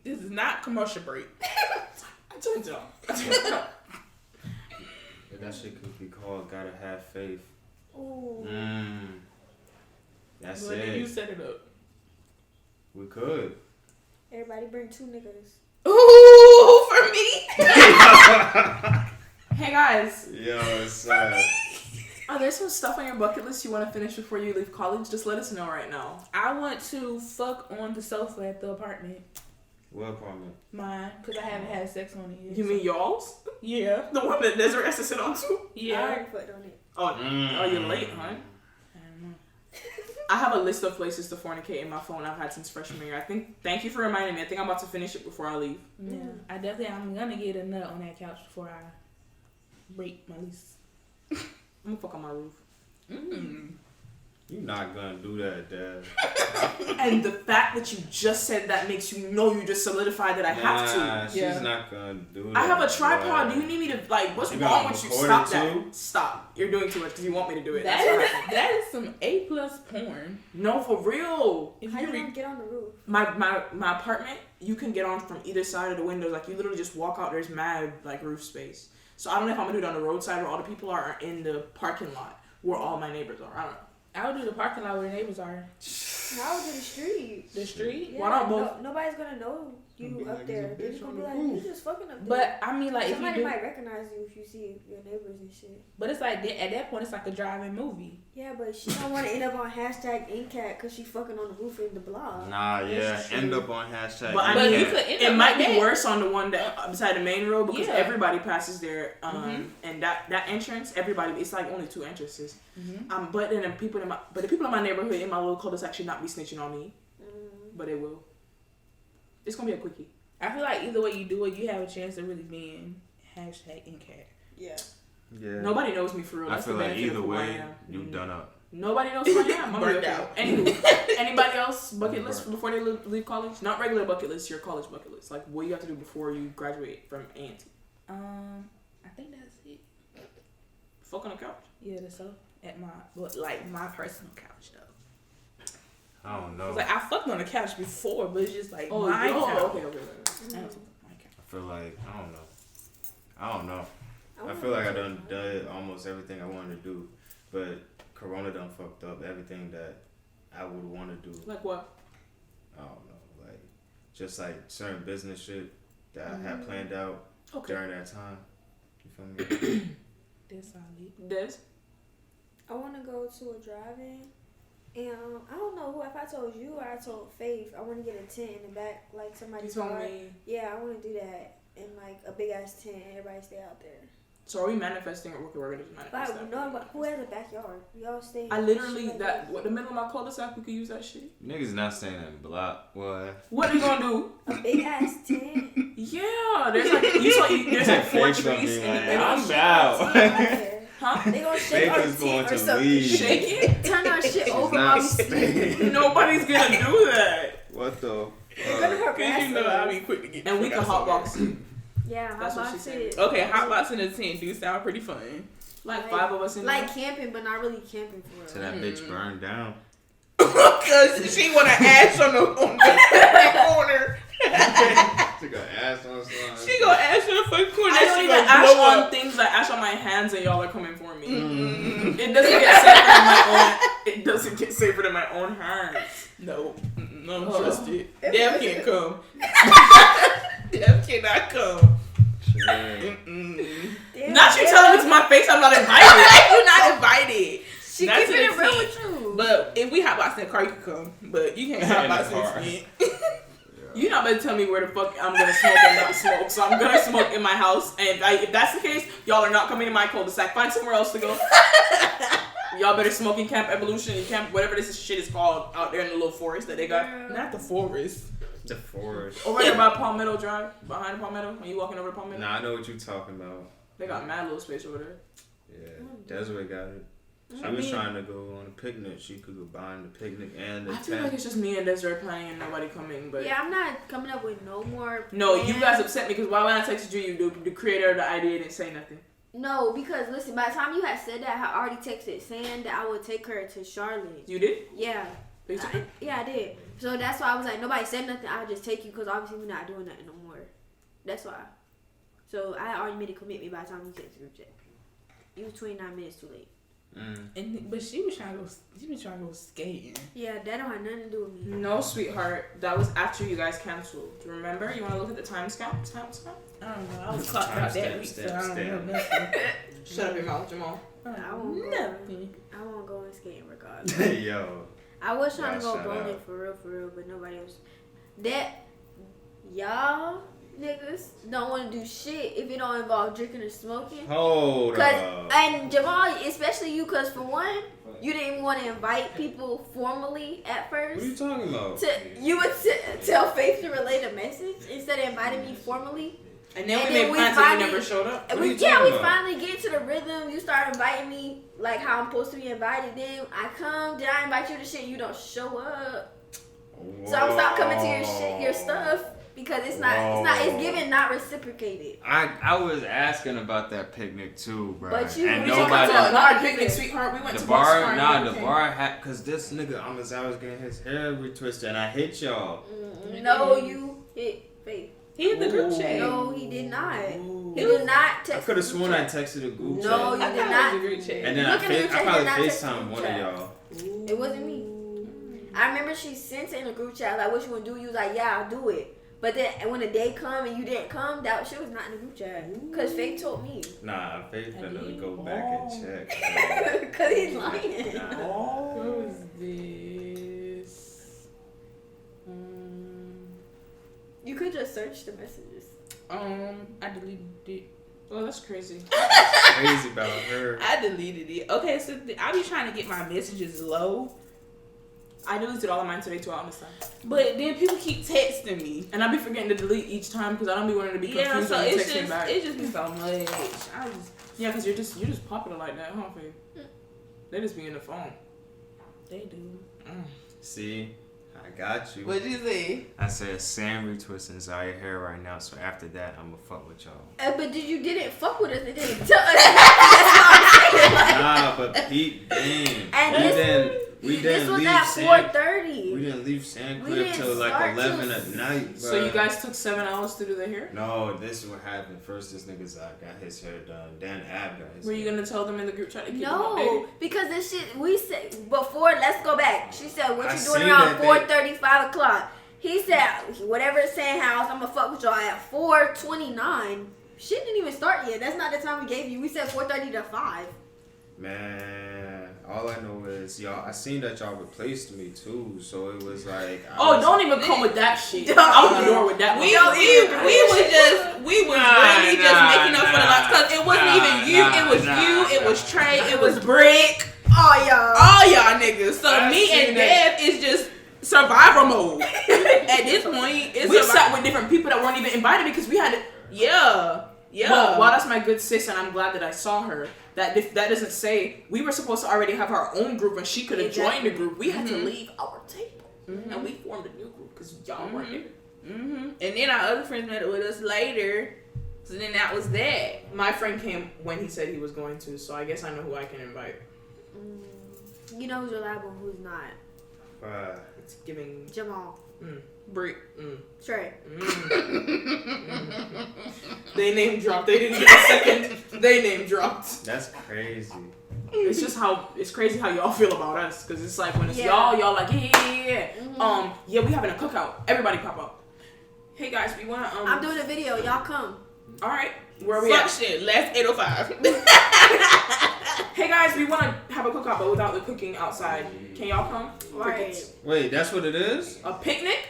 D: This is not commercial break.
A: I turned it off.
B: That shit could be called Gotta Have Faith.
C: Ooh.
B: That's
D: Well,
B: it.
D: then you set it up.
B: We could.
C: Everybody bring 2 niggas.
D: Ooh, for me.
A: Hey guys,
B: Yo, it's sad.
A: are there some stuff on your bucket list you want to finish before you leave college? Just let us know right now.
D: I want to fuck on the sofa at the apartment.
B: What apartment?
D: Mine, because I haven't had sex on it yet.
A: You mean y'all's?
D: Yeah.
A: The one that Desiree has to sit on too?
C: I
D: Yeah.
C: already fucked on it.
A: Oh, oh, you're late, huh?
D: I don't know.
A: I have a list of places to fornicate in my phone I've had since freshman year. Thank you for reminding me. I think I'm about to finish it before I leave.
D: Yeah. I'm gonna get a nut on that couch before I break my lease.
A: I'm gonna fuck on my roof.
B: You're not gonna do that, Dad.
A: And the fact that you just said that makes you know you just solidified that I have to.
B: She's not gonna do that.
A: I have a tripod. Do you need me to, like, what's
B: You
A: wrong
B: got
A: with you?
B: recorded
A: Stop
B: too?
A: that. Stop. You're doing too much because you want me to do it. That's what happened.
D: That is some A+ porn.
A: No, for real.
D: If
C: How
D: you
C: you gonna get on the roof?
A: My apartment, you can get on from either side of the windows. Like, you literally just walk out. There's mad, like, roof space. So I don't know if I'm gonna do it on the roadside where all the people are, or in the parking lot where all my neighbors are. I don't know.
D: I would do the parking lot where the neighbors are.
C: How to the street?
D: The street?
C: Yeah,
A: Why not both?
C: Nobody's gonna know you
B: Be
C: up
B: like,
C: there.
B: "There's a
C: They're
B: bitch
C: gonna
B: on
C: be
B: the
C: like,
B: roof."
C: you just fucking up there.
D: But I mean, like,
C: Somebody
D: if you do,
C: might recognize you if you see your neighbors and shit.
D: but it's like at that point, it's like a drive-in movie.
C: Yeah, but she don't want to end up on #NCAT because she fucking on the roof in the blog.
B: Nah, yeah.
A: That's true.
B: End up on hashtag.
A: But I
D: But
A: mean,
D: you could end
A: it
D: up
A: might
D: like
A: be
D: that.
A: worse on the one that beside the main road because
D: Yeah.
A: everybody passes there.
D: Mhm.
A: And that entrance, everybody, it's like only 2 entrances.
D: Mm-hmm.
A: But then the people in my neighborhood in my little cul-de-sac should not be snitching on me, but it will. It's gonna be a quickie.
D: I feel like either way you do it, you have a chance to really be in #NCAT.
C: Yeah.
B: Yeah.
A: Nobody knows me for real.
B: I
A: That's
B: feel
A: the
B: like
A: benefit
B: either
A: of who I
B: way,
A: am.
B: you done up.
A: Nobody knows who I am. I'm
D: Burned
A: okay.
D: out.
A: Anywho, anybody else bucket list before they leave college? Not regular bucket list. Your college bucket list. Like what you have to do before you graduate from A&T.
D: I think that's it.
A: Fuck on the couch.
D: Yeah, that's so at my personal couch though.
B: I don't know.
D: It's like I fucked on the couch before, but it's just like
A: Oh,
D: my couch.
A: okay.
D: I don't fuck on my couch.
B: I feel like I don't know. I feel like I done almost everything I wanted to do, but Corona done fucked up everything that I would want to do.
A: Like what?
B: I don't know, like just like certain business shit that I had planned out during that time. You feel me?
D: That's solid.
A: Des?
C: I want to go to a drive-in. And I don't know who, if I told you or I told Faith, I want to get a tent in the back, like somebody's
A: You told
C: car.
A: me.
C: Yeah, I want to do that in like a big ass tent. Everybody stay out there.
A: So are we manifesting or we're gonna just manifest
C: But
A: that?
C: no, but who has a backyard? We all stay.
A: I literally
C: shit like
A: the middle of my cul-de-sac we could use that shit.
B: Niggas not saying that block. What?
A: What are you gonna do?
C: a big ass tent.
A: Yeah, there's like there's like 4
B: Faith's gonna
A: trees
B: be
A: in the
B: like,
A: middle.
B: I'm
C: Shake
B: out.
C: our tent out there.
A: Huh?
C: They gonna shake
B: Faith
C: our
B: is going
C: tent or
B: to
C: something.
B: leave.
A: Shake it?
C: Turn our shit over while
B: not
C: we sleep.
B: staying.
A: Nobody's gonna do that.
B: What the?
C: They're gonna harass
D: Cause you know
C: us.
D: I'll be quick to get.
A: And we can hotbox it.
C: Yeah,
A: That's what she
C: hotbox
A: said.
C: it.
D: Okay, hotboxing the tent do sound pretty fun.
A: Like 5 of us in
C: Like
A: there.
C: camping, but not really camping for
B: So
C: real.
B: that bitch burned down.
D: Cause she wanna ash on the corner.
B: She got ass on something.
D: She gonna ash on the fucking corner.
A: I don't
D: She
A: even
D: gonna
A: ash
D: blow
A: on
D: up.
A: things. I ash on my hands and y'all are coming for me. It doesn't get safer than my own. It doesn't get safer than my own hands.
D: No, no,
A: Oh.
D: trust it. Dev can't come. Dev cannot come.
C: Damn,
A: Not you
C: yeah.
A: telling me to my face I'm not invited.
D: You're not invited.
C: She
D: Not
C: keeping
D: to
C: it
D: the
C: real
D: tent.
C: with you.
D: But if we hotbox in the car, you can come. But you can't
B: In the
D: hotbox
B: car.
D: in the tent.
A: You not better tell me where the fuck I'm gonna smoke and not smoke. So I'm gonna smoke in my house. And if that's the case, y'all are not coming to my cul-de-sac. Find somewhere else to go. Y'all better smoke in Camp Evolution and Camp whatever this shit is called out there in the little forest that they got.
D: Not the forest.
B: The forest.
A: Over there by Palmetto Drive, behind Palmetto, when you walking over to Palmetto.
B: Nah, I know what you talking about.
A: They got mad little space over there.
B: Yeah, Desiree got it. She
A: I
B: was
A: mean-
B: trying to go on a picnic. She could go behind the picnic and the
A: I feel
B: tent.
A: like it's just me and Desiree planning and nobody coming, but
C: Yeah, I'm not coming up with no more.
A: no, you
C: plans.
A: guys upset me because when I texted you, the creator of the idea didn't say nothing.
C: No, because listen, by the time you had said that, I already texted saying that I would take her to Charlotte.
A: You did?
C: Yeah.
A: You took her?
C: Yeah, I did. So that's why I was like, nobody said nothing. I'll just take you because obviously we're not doing nothing no more. That's why. So I already made a commitment by the time you texted group chat. You was 29 minutes too late.
D: But she was trying to go skating.
C: Yeah, that don't have nothing to do with me.
A: No, sweetheart. That was after you guys canceled. Remember? You want to look at the time stamp?
D: I don't know. I was caught out that week, so I don't know nothing.
A: Shut up your mouth, Jamal.
C: I won't go.
D: Nothing.
C: I won't go and skating regardless.
B: Yo.
C: I was trying to go
B: Shut
C: bowling
B: up.
C: for real, but nobody else. That y'all niggas don't want to do shit if it don't involve drinking or smoking.
B: Hold up.
C: And Jamal, especially you, cause for one, you didn't even want to invite people formally at first.
B: What are you talking about?
C: You would tell Faith to relay a message instead of inviting me formally.
A: And then
C: And
A: we
C: then
A: made
C: we
A: plans and
C: finally-
A: you never showed up.
C: And
B: What are
C: we
B: you talking about?
C: finally get to the rhythm. You start inviting me like how I'm supposed to be invited. Then I come. Then I invite you to shit. You don't show up. So I'm stop coming to your stuff because it's given not reciprocated.
B: I was asking about that picnic too, bro.
C: But you-
B: and
C: we
A: Not
B: nobody.
A: a picnic, sweetheart. We went
B: The
A: to
B: bar,
A: Boxcar and
B: the
A: everything.
B: bar had, cause this nigga I was getting his hair retwisted and I hit y'all.
C: No, you hit Faith.
D: He hit the group chat.
C: No, he did not.
A: Ooh.
C: He did not
B: I
C: text.
B: could have
C: the
B: sworn
C: group
B: I
C: chat.
B: texted a group
C: No,
B: chat.
C: you
D: I
C: did
D: thought it was
C: not.
D: a group chat.
B: And then
C: Look at the
B: I
C: group chat,
B: probably
C: did not text the
B: FaceTime
C: group
B: one
C: chat.
B: of y'all.
C: It wasn't me. I remember she sent it in a group chat like, "What you wanna do?" You was like, "Yeah, I'll do it." But then and when the day come and you didn't come, that shit was not in the group chat. Cause Faith told me.
B: Nah, Faith finna go back and check.
C: Cause he's lying.
B: Nah.
D: What was this?
C: You could just search the messages.
D: I deleted it.
A: Oh, that's crazy.
B: Crazy about her.
D: I deleted it. Okay, so I be trying to get my messages low,
A: I deleted all of mine today too. I understand.
D: but then people keep texting me.
A: And I be forgetting to delete each time because I don't be wanting to be confused
D: Yeah, so
A: when you
D: it's
A: text me
D: just
A: back.
D: it just be so much. I just
A: Yeah, because you're just popular like that, huh, Faith? They just be in the phone.
D: they do.
B: See, I got you.
D: What'd you say?
B: I said Sam retwisting Zaya hair right now, so after that I'ma fuck with y'all.
C: But you didn't fuck with us and didn't tell us.
B: Nah, but Pete, damn.
C: And
B: We
C: this
B: didn't
C: was
B: leave
C: at
B: San
C: 4:30.
B: We didn't leave San
C: We
B: Crib
C: didn't
B: till like
C: start
B: 11
C: till
B: at night, bro.
A: So you guys took 7 hours to do the hair?
B: No, this is what happened. First, this nigga Zach got his hair done. Then Ab got his
A: Were
B: hair
A: you gonna tell them in the group chat to keep them
C: No,
A: updated?
C: because this shit we said before. Let's go back. She said, "What
B: I
C: you doing
B: seen
C: around
B: that
C: 4:30, 5 o'clock?" He said, "Whatever it's saying, house. I'm gonna fuck with y'all at 4:29." Shit didn't even start yet. That's not the time we gave you. We said 4:30 to 5.
B: Man, all I know is y'all. I seen that y'all replaced me too, so it was like.
A: Oh, don't even come with that shit. Out the door with that.
D: We
A: one.
D: was really just making up for the last because it wasn't even you. It was you. It was Trey. It was Brick.
C: Oh y'all.
D: All y'all niggas. So
A: I
D: me
A: seen
D: and
A: that.
D: Dev is just survival mode. At this point, it's
A: We sat with different people that weren't even invited because we had to.
D: yeah.
A: Well, that's my good sis, and I'm glad that I saw her. That doesn't say we were supposed to already have our own group, and she could have joined the group. We had to leave our table, and we formed a new group because y'all weren't here.
D: And then our other friends met with us later. So then that was that.
A: My friend came when he said he was going to, so I guess I know who I can invite.
C: You know who's reliable and who's not.
A: It's giving
C: Jamal.
A: Brick.
C: Trey.
A: They name dropped. They didn't get a second. They name dropped.
B: That's crazy.
A: It's just it's crazy how y'all feel about us, because it's like when it's
C: Yeah.
A: y'all like yeah. Yeah, we having a cookout. Everybody pop up. Hey guys, we wanna
C: I'm doing a video. Y'all come.
A: All right, where we
D: Fuck
A: at?
D: shit. Last 8:05.
A: Hey guys, we wanna have a cookout, but without the cooking outside. Can y'all come?
C: Right.
A: Crickets.
B: Wait, that's what it is?
A: A picnic?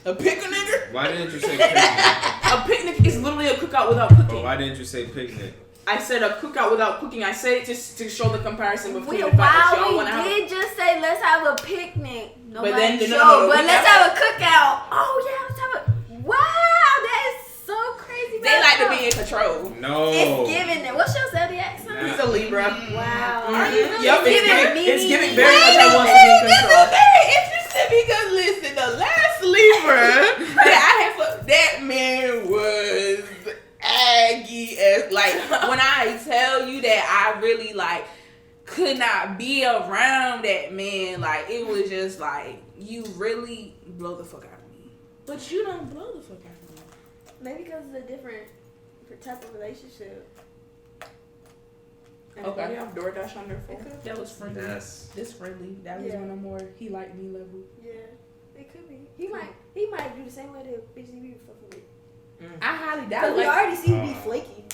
D: A picnic?
B: Why didn't you say picnic?
A: A picnic is literally a cookout without cooking.
B: Oh, why didn't you say picnic?
A: I said a cookout without cooking. I said it just to show the comparison between the fact
C: Wow,
A: that y'all
C: we
A: want to have.
C: did just say let's have a picnic. Nobody
A: then- no,
C: showed,
A: no, no,
C: but
A: we
C: let's
A: have
C: have a cookout. Oh yeah, let's have a. Wow, that is so crazy.
D: They like to be in control.
B: No.
C: It's giving it. What's your zodiac sign?
B: Nah.
A: He's a Libra.
C: Wow.
A: Mhm.
C: Are you really
A: Yep,
C: giving
A: it's giving very
C: Wait
A: much
C: a
A: I want to be in
D: This
A: control.
D: was very interesting because listen, the last Libra that I had for that man was aggy as like when I tell you that I really like could not be around that man, like it was just like you really blow the fuck out of me. But you don't blow the fuck out of me.
C: Maybe because it's a different type of relationship.
A: Anybody
D: Okay.
A: have DoorDash on their phone?
D: That was friendly.
B: That's
D: This friendly. That was
C: Yeah.
D: one of more he liked me level.
C: Yeah, it could be. He might do the same way the bitches we fucking with.
D: I highly doubt
C: Cause we
D: it.
C: already see you be flaky.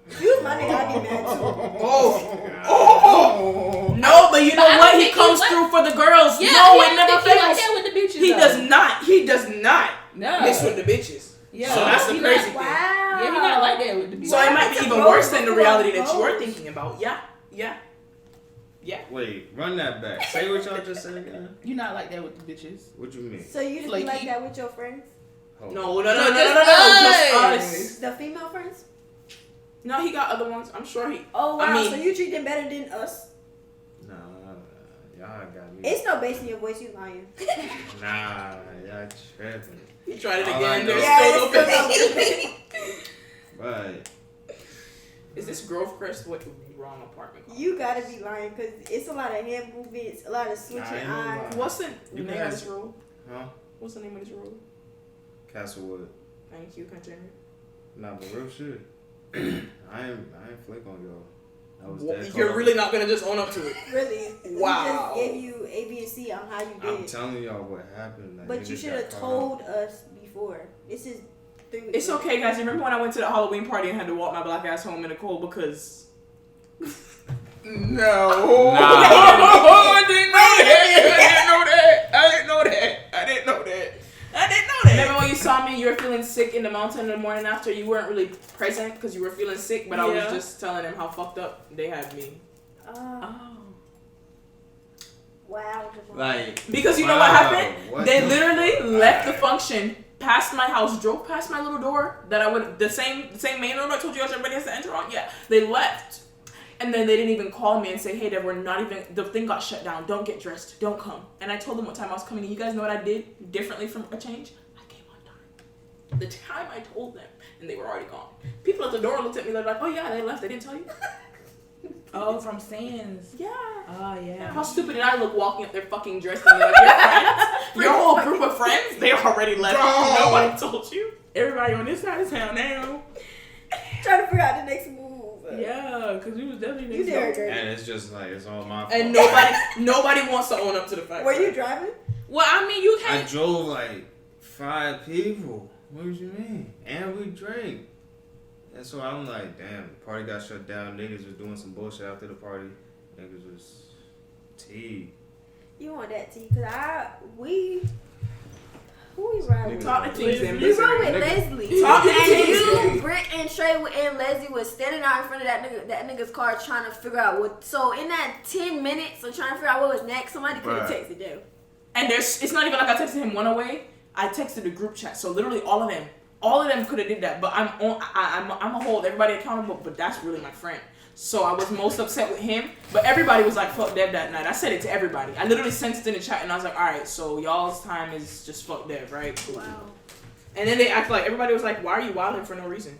C: If you was my nigga, I'd be mad too.
A: Oh, no, but you know
D: But I
A: what?
D: don't
A: He
D: think
A: comes
D: he
A: through for the girls.
D: Yeah,
A: No,
D: he
A: it
D: don't
A: never
D: think he like
A: fails.
D: that with the bitches.
A: He
D: though.
A: does not. He does not
D: No.
A: mess with the bitches.
D: Yeah.
A: So that's the
D: He
A: crazy
D: not-
A: thing.
C: Wow.
D: Yeah, he not like that with the bitches.
A: So it might
C: It's
A: be
C: a
A: even
C: rose
A: worse than the
C: before
A: reality
C: a
A: that you are
C: rose.
A: thinking about. Yeah.
B: Wait, run that back. Say what y'all just said again.
D: You not like that with the bitches.
B: What you mean?
C: So you just
D: Flaky.
C: be like that with your friends?
B: Hold
A: No,
B: on.
A: just us.
C: The female friends?
A: No, he got other ones. I'm sure he.
C: Oh wow,
A: I mean-
C: so you treat them better than us?
B: Nah, y'all got me.
C: It's no bass in your voice, you lying.
B: Nah, y'all tripping.
A: He tried it
B: All I
A: again.
B: know-
A: There's
C: Yeah,
A: still
C: it's
A: no
C: still
A: bitches.
B: But
A: Is this Grove Crest? What wrong apartment? Called?
C: You gotta be lying because it's a lot of hand movements, a lot of switching
B: Nah, I ain't gonna
C: eyes.
B: lie.
A: What's the
B: You
A: name
B: guys-
A: of this road?
B: huh?
A: What's the name of this road?
B: Castlewood.
A: Thank you. Continue.
B: Nah, but real shit. I ain't flick on y'all. I was dead
A: You're
B: caught
A: really
B: up.
A: not gonna just own up to it.
C: Really?
A: Wow.
C: We just gave you A, B, and C on how you
B: I'm
C: did.
B: telling y'all what happened. Like,
C: But you
B: niggas
C: should
B: got
C: have
B: caught
C: told us before. This is 3 weeks.
A: It's okay, guys. You remember when I went to the Halloween party and had to walk my black ass home in the cold because? No.
B: Nah.
A: I didn't know that. Remember when you saw me? You were feeling sick in the mountain in the morning after. You weren't really present because you were feeling sick, but I was
D: Yeah.
A: just telling them how fucked up they had me.
D: Oh.
C: Wow.
E: Like,
A: Because you know what
B: Wow,
A: happened?
B: what
A: They
B: the
A: literally
B: fuck?
A: left the function, passed my house, drove past my little door that I would the same main door I told you guys everybody has to enter on. Yeah, they left, and then they didn't even call me and say, "Hey, Deb, we're not even. The thing got shut down. Don't get dressed. Don't come." And I told them what time I was coming. And you guys know what I did differently from a change? I came on time. The time I told them, and they were already gone. People at the door looked at me. They're like, "Oh yeah, they left. They didn't tell you."
D: Oh, from Sands.
A: Yeah.
D: Oh yeah.
A: How stupid did I look walking up there fucking dressed in like your friends? Your whole group of friends? They already left. Nobody told you.
D: Everybody on this side of town now.
C: Trying to figure out the next move.
D: Yeah, because we was definitely
C: You
D: next
C: did
D: door.
C: great.
B: And it's just like, it's all my fault.
A: And nobody wants to own up to the fact.
C: Were you driving?
D: Well, I mean, you
B: I
D: can't.
B: drove like 5 people. What do you mean? And we drank. And so I'm like, damn, the party got shut down. Niggas was doing some bullshit after the party. Niggas was tea.
C: You want that tea? Cause who we ride with?
A: Talk to Teams then.
C: We rode with
B: Nigga.
C: Leslie.
A: Talk to
C: And
A: Teams
C: you,
A: then.
C: Britt, and Trey and Leslie was standing out in front of that nigga's car trying to figure out what. So in that 10 minutes of trying to figure out what was next, somebody could have
B: Bruh.
C: texted them.
A: And it's not even like I texted him one away. I texted the group chat. So literally all of them could have did that. But I'm a hold everybody accountable. But that's really my friend. So I was most upset with him. But everybody was like, fuck Dev that night. I said it to everybody. I literally sent it in the chat and I was like, all right, so y'all's time is just fuck Dev, right? Cool.
C: Wow.
A: And then they act like everybody was like, why are you wilding for no reason?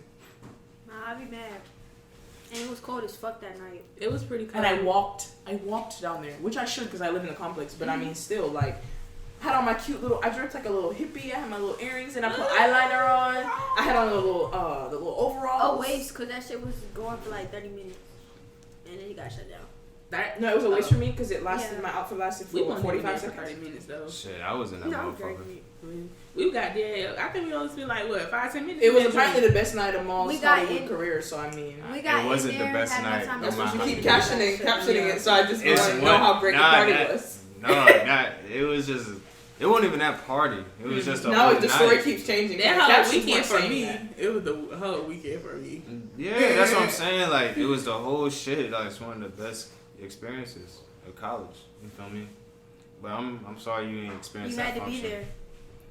C: Nah, I'd be mad. And it was cold as fuck that night.
D: It was pretty cool.
A: And I walked down there, which I should because I live in the complex. But I mean, still, like, had on my cute little. I dressed like a little hippie. I had my little earrings and I put eyeliner on. I had on the little overalls.
C: Oh, waste, cause that shit was going for like 30 minutes, and then he got shut down.
A: No, it was a waste for me because it lasted.
C: Yeah.
A: My outfit lasted
D: we
A: for
D: won't
A: 45
D: for 30
A: seconds.
D: minutes though.
B: Shit, I was in that
C: No, I'm
B: motherfucker.
C: drinking.
D: We got there. I think we only spent like what 5-10 minutes.
A: It was apparently the best night of Maul's
C: We got
A: Hollywood
C: in-
A: career. So I mean,
C: We got
B: It wasn't
C: in
B: the
C: there,
B: best
C: had no
B: night
C: time
B: of
A: that's
C: to
A: what you
B: my
A: keep
C: sleep.
A: captioning it. So I just
B: It's
A: want to know
B: what-
A: how great
B: nah,
A: the party
B: that-
A: was.
B: No, not. It was just. It wasn't even that party. It was just a
A: Now
B: whole
A: the
B: night.
A: story keeps changing.
D: That
A: The
D: whole
A: captions
D: weekend
A: weren't
D: for
A: saying
D: me.
A: that.
D: It was the whole weekend for me.
B: Yeah, that's what I'm saying. Like, it was the whole shit. Like, it's one of the best experiences of college. You feel me? But I'm sorry you didn't experience
C: You
B: that
C: had to be
B: function.
C: there.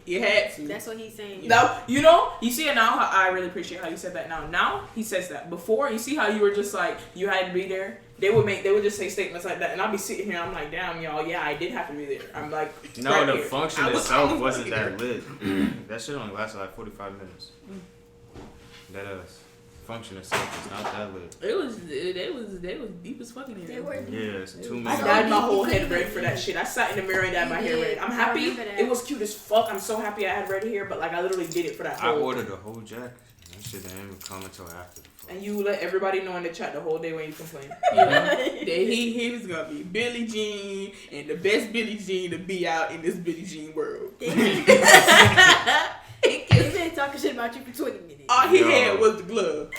A: You had to.
C: That's what he's saying.
A: Now, you know, you see it now. How I really appreciate how you said that now. Now he says that. Before, you see how you were just like you had to be there. They would just say statements like that, and I'll be sitting here. And I'm like, damn, y'all, yeah, I did have to be there. I'm like,
B: No,
A: right
B: the
A: here.
B: function
A: I was
B: itself
A: always
B: wasn't
A: there.
B: that lit. That shit only lasted like 45 minutes. That function itself was not that lit.
D: They was deep as fucking in
C: They
D: there.
C: were deep.
B: Yeah, it's 2
A: I
B: minutes.
A: dyed my
C: deep,
A: whole
C: you
A: head
C: couldn't
A: red
C: even
A: for that
C: see.
A: shit. I sat in the mirror and dyed my
C: You
A: hair
C: did.
A: red. I'm
C: I
A: happy.
C: remember that.
A: It was cute as fuck. I'm so happy I had red hair, but like I literally did it for that
B: I
A: whole.
B: ordered a whole jacket. That shit didn't even come until after the
A: And you let everybody know in the chat the whole day when you complain.
D: That he was gonna be Billie Jean and the best Billie Jean to be out in this Billie Jean world.
C: He been talking shit about you for 20 minutes.
D: All he had was the glove.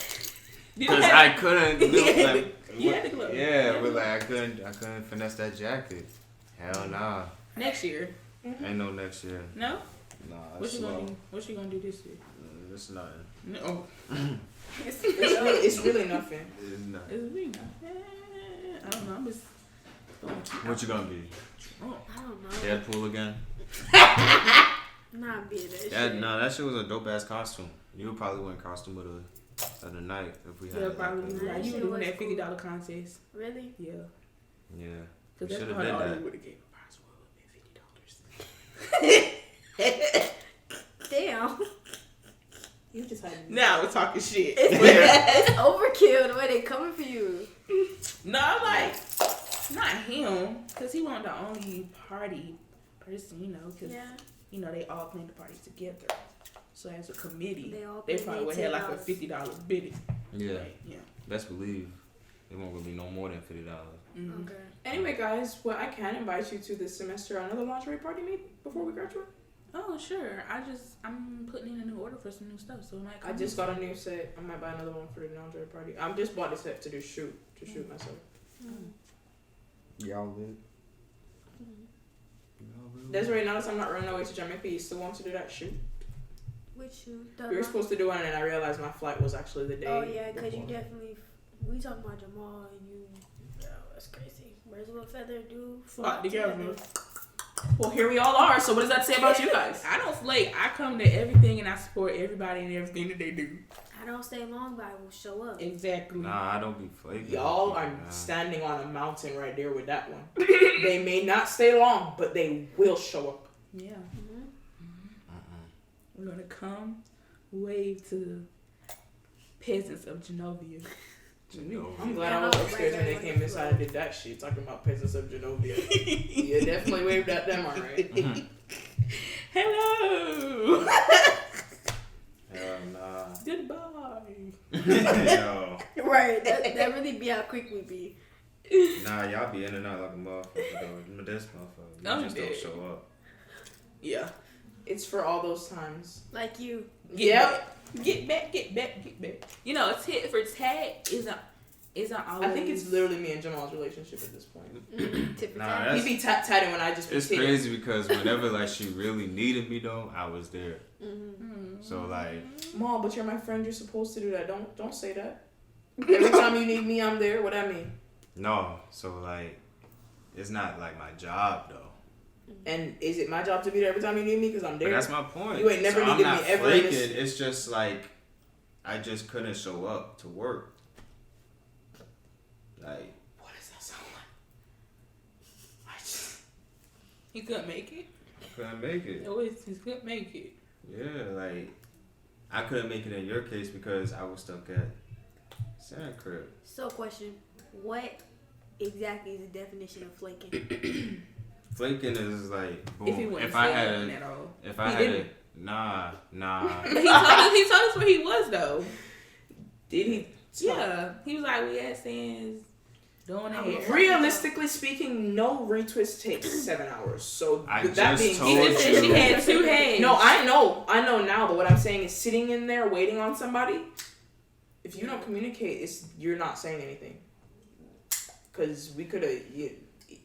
B: Because I couldn't do like,
D: You had the glove.
B: yeah, but like I couldn't finesse that jacket. Hell nah.
D: Next year.
B: Ain't no next year.
D: No?
B: Nah,
D: What
B: it's
D: you gonna
B: slow.
D: do? What you gonna do this year?
B: It's nothing.
D: No.
A: It's really nothing.
B: It's nothing.
D: It's really not. I don't know. I'm just
B: What you gonna be?
D: drunk.
C: I don't know.
B: Deadpool again?
C: Not being that shit.
B: That shit was a dope ass costume. You would probably win costume of the night if we had
D: Yeah,
B: it like
D: probably.
B: that.
D: Like, you
C: That
D: were
C: shit
D: doing
C: was
D: that $50 contest.
C: Really?
D: Yeah.
B: Yeah. We
D: Because that's
B: should
D: what
B: have
D: all
B: did
D: they
B: that.
D: would have gave a prize for.
C: Damn.
A: You just had
D: Now we're talking shit.
C: It's overkill the way they coming for you.
D: No, I'm like, not him. Because he wasn't the only party person, you know. Because,
C: Yeah.
D: you know, they all planned the parties together. So as a committee,
C: They all
D: they
C: paid
D: probably would
C: their
D: have like a
C: $10.
D: $50 bidding.
B: Yeah.
D: Like, yeah.
B: Best believe it won't really be no more than $50.
D: Mm-hmm.
C: Okay.
A: Anyway, guys, well, I can invite you to this semester another lingerie party maybe before we graduate.
D: Oh, sure. I'm putting in a new order for some new stuff, so it might come.
A: I just got a new set. I might buy another one for the lingerie party. I just bought the set to shoot myself.
B: Y'all lit?
A: Desiree, now that I'm not running away to Jamaica, you still want to do that shoot?
C: Which you?
A: We were supposed to do one, and I realized my flight was actually the day.
C: Oh yeah, because you
A: before.
C: definitely. We talking about Jamal and you. Bro, that's crazy. Where's the little feather do?
D: Flock together.
A: Well, here we all are. So what does that say about you guys?
D: I don't flake. I come to everything and I support everybody and everything that they do.
C: I don't stay long, but I will show up.
D: Exactly.
B: Nah, I don't be flaking.
A: Y'all are
B: Nah.
A: standing on a mountain right there with that one. They may not stay long, but they will show up.
D: Yeah.
C: Mm-hmm.
D: We're gonna come, wave to the peasants of Genovia.
A: I'm glad I was upstairs when they came inside and did that shit, talking about peasants of Genovia. Yeah, definitely waved at them, alright.
D: Hello.
B: Hell nah.
D: Goodbye.
B: Yo.
C: Right. That really be how quick we be.
B: Nah, y'all be in and out like a motherfucker though. This motherfucker. You
D: I'm
B: just
D: dead.
B: don't show up.
A: Yeah. It's for all those times.
C: Like you.
A: Yep.
D: Get back. You know, tit for tat isn't always.
A: I think it's literally me and Jamal's relationship at this point.
C: Tip for
B: Nah,
C: tat.
B: that's-
A: He be tatting when I just be
B: It's
A: titting.
B: crazy because whenever like she really needed me though, I was there.
C: Mm-hmm.
B: So like,
A: Mom, but you're my friend. You're supposed to do that. Don't say that. Every time you need me, I'm there. What I mean?
B: no. So like, it's not like my job though.
A: And is it my job to be there every time you need me? Because I'm there.
B: But that's my point.
A: You ain't never
B: so
A: needed
B: I'm
A: me
B: not
A: ever in
B: flaking.
A: this-
B: It's just like, I just couldn't show up to work. Like,
A: What does that sound like?
D: He couldn't make it.
B: I couldn't make it.
D: He couldn't make it.
B: Yeah, like, I couldn't make it in your case because I was stuck at Sand Crib.
C: So, question: what exactly is the definition of flaking?
B: Flaking is like, boom.
D: If he wasn't
B: If I
D: saying
B: had
D: nothing
B: a,
D: at all.
B: if I
D: He
B: had
D: didn't.
B: a, nah.
D: But he told us where he was though.
A: Did he?
D: Yeah, he was like, we had Sands doing the hair.
A: Realistically speaking, no retwist takes 7 hours. So
B: I
A: with that
B: just
A: being
B: told
D: He
A: said,
D: just said she
B: you.
D: had 2 heads.
A: no, I know now. But what I'm saying is, sitting in there waiting on somebody. If you don't communicate, you're not saying anything. Cause we could have.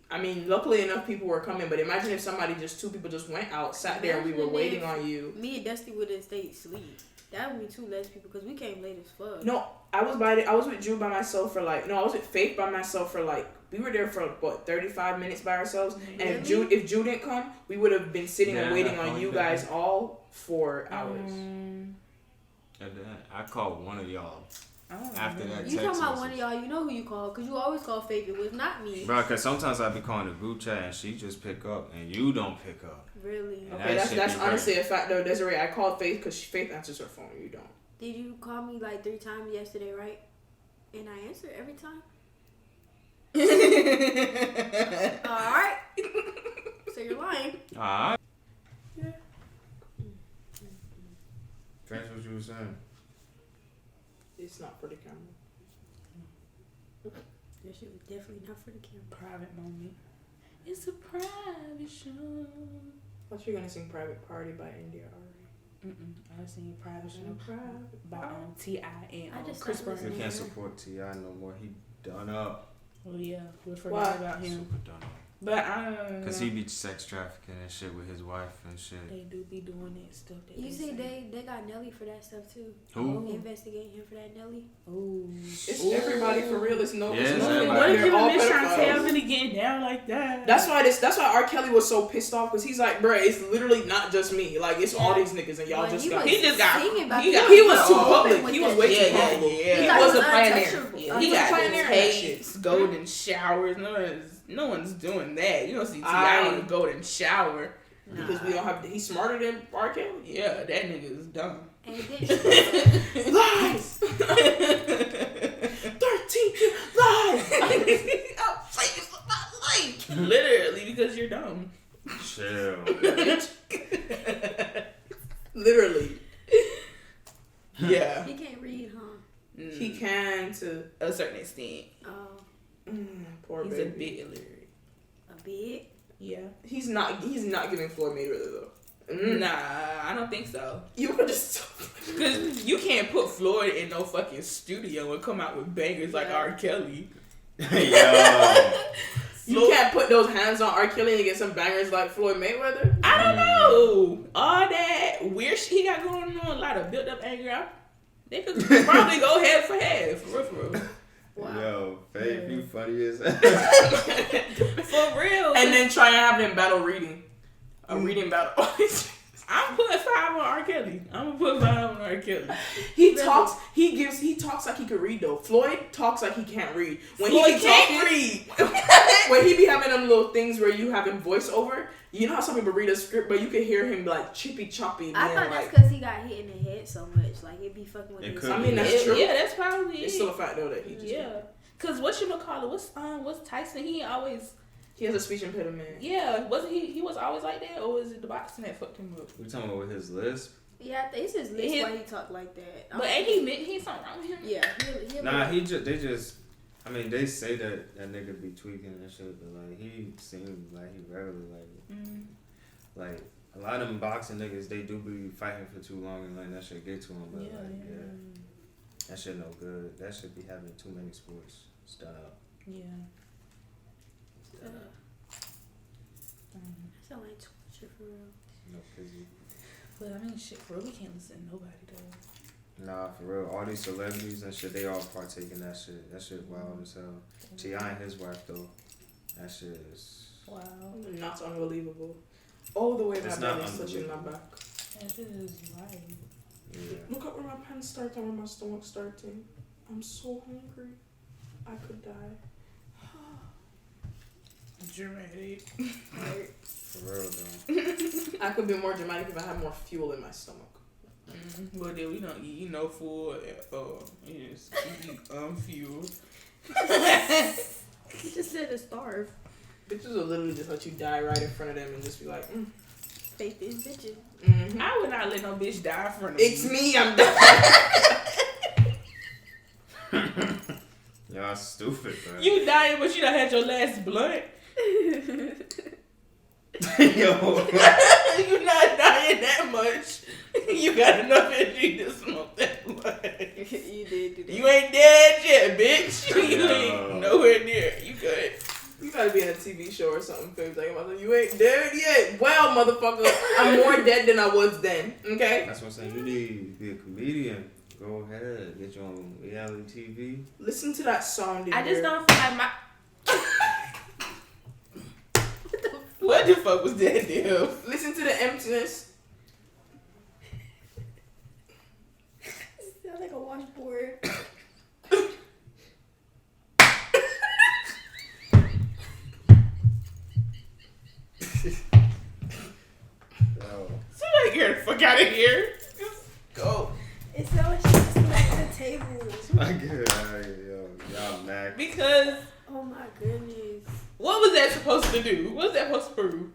A: I mean, luckily enough, people were coming. But imagine if 2 people just went out, sat there, and we were
C: Imagine
A: waiting
C: if-
A: on you.
C: Me and Dusty would have stayed asleep. That would be 2 less people because we came late as fuck.
A: No, I was with Drew by myself for like. No, I was with Faith by myself for like. We were there for what 35 minutes by ourselves. And if
C: Really?
A: Drew didn't come, we would have been sitting and
B: Yeah,
A: waiting
B: I
A: on you
B: thought
A: guys
B: that.
A: all for hours.
B: And then I called one of y'all after that
C: You
B: text
C: talking about one of
B: message.
C: y'all? You know who you call because you always call Faith. It was not me.
B: Bro, cause sometimes I be calling the group chat and she just pick up and you don't pick up.
C: Really?
B: And
A: Okay,
B: that
A: that's
B: shit be
A: honestly a fact though, Desiree. I called Faith because Faith answers her phone. You don't.
C: Did you call me like 3 times yesterday, right? And I answered every time. All right. So you're lying.
B: Alright.
A: Yeah.
B: Finish what you were saying.
A: It's not for the camera.
C: That shit was definitely not for the camera.
D: Private moment. It's a private show.
A: I thought you were gonna sing "Private Party" by India Ari.
D: I was singing private show
A: Private
D: by
A: Party.
D: T.I. and
C: I just
D: Chris
C: started
D: Brown.
B: We can't support T.I. no more. He done up.
D: Oh yeah, we
A: Why?
D: forgot about him.
B: Super done up.
D: But
B: Cause he be sex trafficking and shit with his wife and shit.
D: they do be doing that stuff. That
C: You
D: they
C: see,
D: say.
C: they got Nelly for that stuff too.
B: Who?
C: They investigating him for that Nelly.
D: Ooh.
A: It's everybody for real. It's no.
B: Yeah,
A: it's
B: it's
A: no
B: everybody.
D: What if
A: they're
D: you
A: all
D: been trying to
A: pedophiles.
D: tell me to get down like that?
A: That's why R. Kelly was so pissed off because he's like, bruh, it's literally not just me. Like it's all these niggas and y'all
C: Well,
A: just
C: he
A: got.
C: was
D: He just got.
C: singing about
D: He
C: that.
D: got.
A: He was too
C: open
A: public.
C: with
A: He was
C: that
A: way
C: shit.
A: too public.
D: Yeah.
A: He
C: thought
A: was
C: it
A: a pioneer.
C: untouchable.
D: Yeah,
A: He
D: he
A: was
D: got
A: pioneering that shit.
D: tapes, golden showers. No one's doing that. You don't see
A: I-
D: T.I. on a golden shower.
A: Because we don't have. He's smarter than R. Kelly.
D: Yeah, that nigga is dumb.
C: And then
A: Lies. 13 lies.
D: I'm fighting for my life. Literally, because you're dumb.
B: Chill.
A: Literally. Yeah.
C: he can't read, huh?
A: He can to
D: a certain extent.
C: Oh,
A: poor
D: He's
A: baby.
D: a bit illiterate.
C: a bit.
D: Yeah.
A: He's not giving Floyd Mayweather though.
D: Nah, I don't think so.
A: You were just
D: Cause you can't put Floyd in no fucking studio and come out with bangers like R. Kelly.
B: Yo.
A: you can't put those hands on R. Kelly and get some bangers like Floyd Mayweather.
D: I don't know. All that weird shit he got going on, a lot of built up anger. They could probably go head for head, for real.
C: Wow.
B: Yo, Faith, you funny as hell.
D: For real.
A: And then try and have them battle reading. A reading battle.
D: I'm putting 5 on R. Kelly. I'm gonna put 5 on R. Kelly.
A: He talks like he could read though. Floyd talks like he can't read. When
D: Floyd
A: he be
D: can't
A: talking, when he be having them little things where you have him voiceover, you know how some people read a script, but you can hear him like chippy choppy.
C: I
A: Man,
C: thought
A: like,
C: that's because he got hit in the head so much. Like, he'd be fucking with
B: It
C: his
B: could
A: I mean,
B: be.
A: that's true.
D: Yeah, that's probably
A: it's
D: it.
A: still a fact though that he just
D: Yeah. Cause what's Tyson? He always
A: he has a speech impediment.
D: wasn't he was always like that, or was it the boxing that fucked him up?
B: We talking about with his lisp?
C: Yeah, I think it's his list why he talk like that.
D: But ain't he something wrong with him?
C: Yeah, he'll
B: Nah, I mean, they say that nigga be tweaking and shit, but like he seems like he regular like a lot of them boxing niggas, they do be fighting for too long and letting that shit get to them. But that shit no good. That shit be having too many sports. Stop.
D: Yeah.
C: sound like torture for real.
B: No pizzy.
D: But I mean, shit, bro, we can't listen to nobody though.
B: Nah, for real. All these celebrities and shit, they all partake in that shit. That shit wild as hell. T.I. and his wife though, that shit is.
D: Wow.
A: Not unbelievable. All the way my
B: It's
A: belly
B: not
A: is touching my
B: unbelievable.
A: back.
D: That shit is wild.
B: Yeah.
A: Look at where my pants start and where my stomach starting. I'm so hungry. I could die.
D: Dramatic.
B: For real though.
A: I could be more dramatic if I had more fuel in my stomach.
D: Well, then we don't eat no food. Yes, we eat unfueled.
C: He just said to starve.
A: Bitches will literally just let you die right in front of them and just be like,
C: Faith is bitches.
A: mm-hmm.
D: I would not let no bitch die in front of me.
A: It's me, I'm dying.
B: Y'all stupid, bro.
D: You dying, but you done had your last blunt.
B: Yo.
D: You not dying that much. You got enough energy to smoke that blunt.
C: You did do that.
D: You ain't dead yet, bitch. You
B: No.
D: ain't nowhere near. You good.
A: You gotta be in a TV show or something. Faith, like, you ain't dead yet. Well, motherfucker, I'm more dead than I was then. Okay?
B: That's what I'm saying. You need to be a comedian. Go ahead. Get your own reality TV.
A: Listen to that sound in
D: I just
A: there.
D: don't feel like my. What the fuck was that, deal?
A: Listen to the emptiness.
C: Sound like a washboard.
B: Yo.
D: Somebody get the fuck out of here. Just go.
C: It sounds like she just smacked the table.
B: My good. Yo. Y'all mad.
D: Because
C: Oh my goodness.
D: what was that supposed to do? What was that supposed to prove?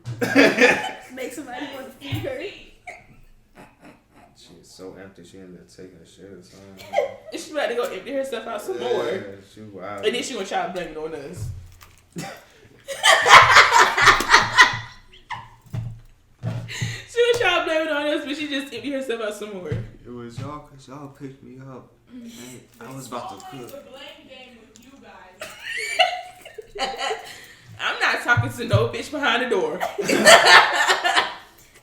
C: Make somebody want to feed her.
B: She is so empty. She ended up taking a shit or something.
D: And she about to go empty herself out some more.
B: Yeah, she wild.
D: And then she gonna try to blame it on us. She was trying to blame it on us, but she just emptied herself out some more.
B: It was y'all, cause y'all picked me up. Hey, I was about to cook.
A: The blame game with you guys.
D: I'm not talking to no bitch behind the door.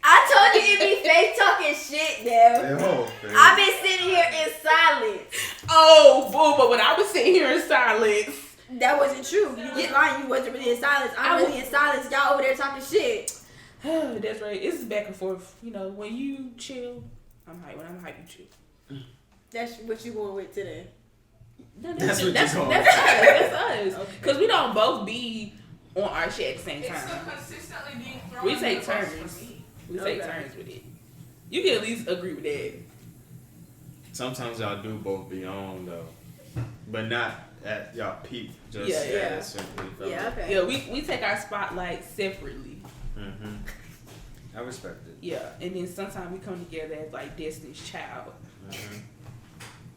C: I told you it be fake talking shit, though.
B: Yo,
C: I've been sitting here in silence.
D: Oh, boo, but when I was sitting here in silence.
C: That wasn't true. You was lying. You wasn't really in silence. I'm really in silence. Y'all over there talking shit.
D: That's right. It's back and forth. You know, when you chill, I'm hype. When I'm hype, you chill.
C: That's what you going with today.
D: No,
B: That's what
D: that's
B: you're
D: us.
B: going
D: That's us.
C: Okay.
D: Because we don't both be on our shit at the same
A: It's
D: time.
A: still consistently being thrown.
D: We take
A: in the bus
D: turns.
A: for me.
D: We take
C: Okay.
D: turns with it. You can at least agree with that.
B: Sometimes y'all do both be on though, but not at y'all peak. Just
D: Yeah.
B: simply.
C: Yeah, okay.
D: Yeah, we take our spotlight separately.
B: Mm-hmm. I respect it.
D: Yeah, and then sometimes we come together as like Destiny's Child.
B: Mm-hmm.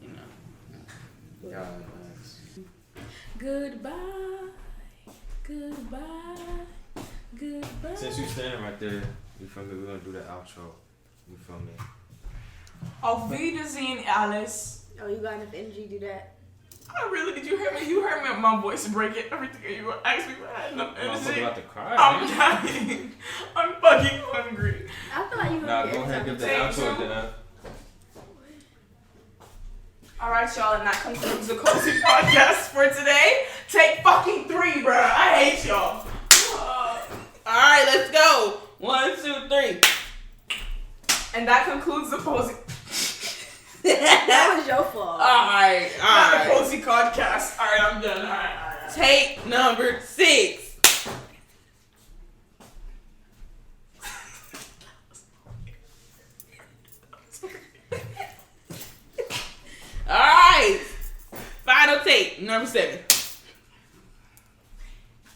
D: You know.
B: Y'all nice.
D: Goodbye. Goodbye. Goodbye.
B: Since you standing right there, you feel me? We're gonna do the outro. You feel me?
A: Auf Wiedersehen, Alice.
C: Oh, you got enough energy to do that?
A: I really did. You hear me? You heard me. My voice breaking. Everything you asked me, but I had enough
B: I'm
A: energy.
B: about to cry.
A: I'm
B: man.
A: dying. I'm fucking hungry.
C: I feel like you
B: Nah,
C: hungry
B: go
C: every
B: ahead,
C: time
B: give the
C: you
A: Take
B: outro
A: two.
B: then.
A: All right, y'all, and that concludes the Cozy Podcast for today. Take fucking 3, bro. I hate y'all.
D: All right, let's go. 1, 2, 3.
A: And that concludes the Cozy.
C: That was your fault.
D: All right.
A: Not the Cozy Podcast. All right, I'm done. All right.
D: Take number 6. All right. Final take, number 7.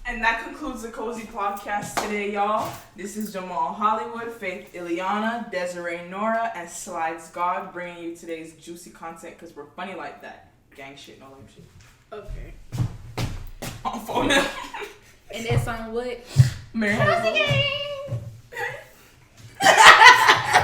A: And that concludes the Cozy Podcast today, y'all. This is Jamal Hollywood, Faith Ileana, Desiree Nora, and Slides God bringing you today's juicy content because we're funny like that. Gang shit, no lame shit.
C: Okay.
A: On phone now.
D: And that song what?
A: Mary
C: Cozy
A: Hannah.
C: Gang.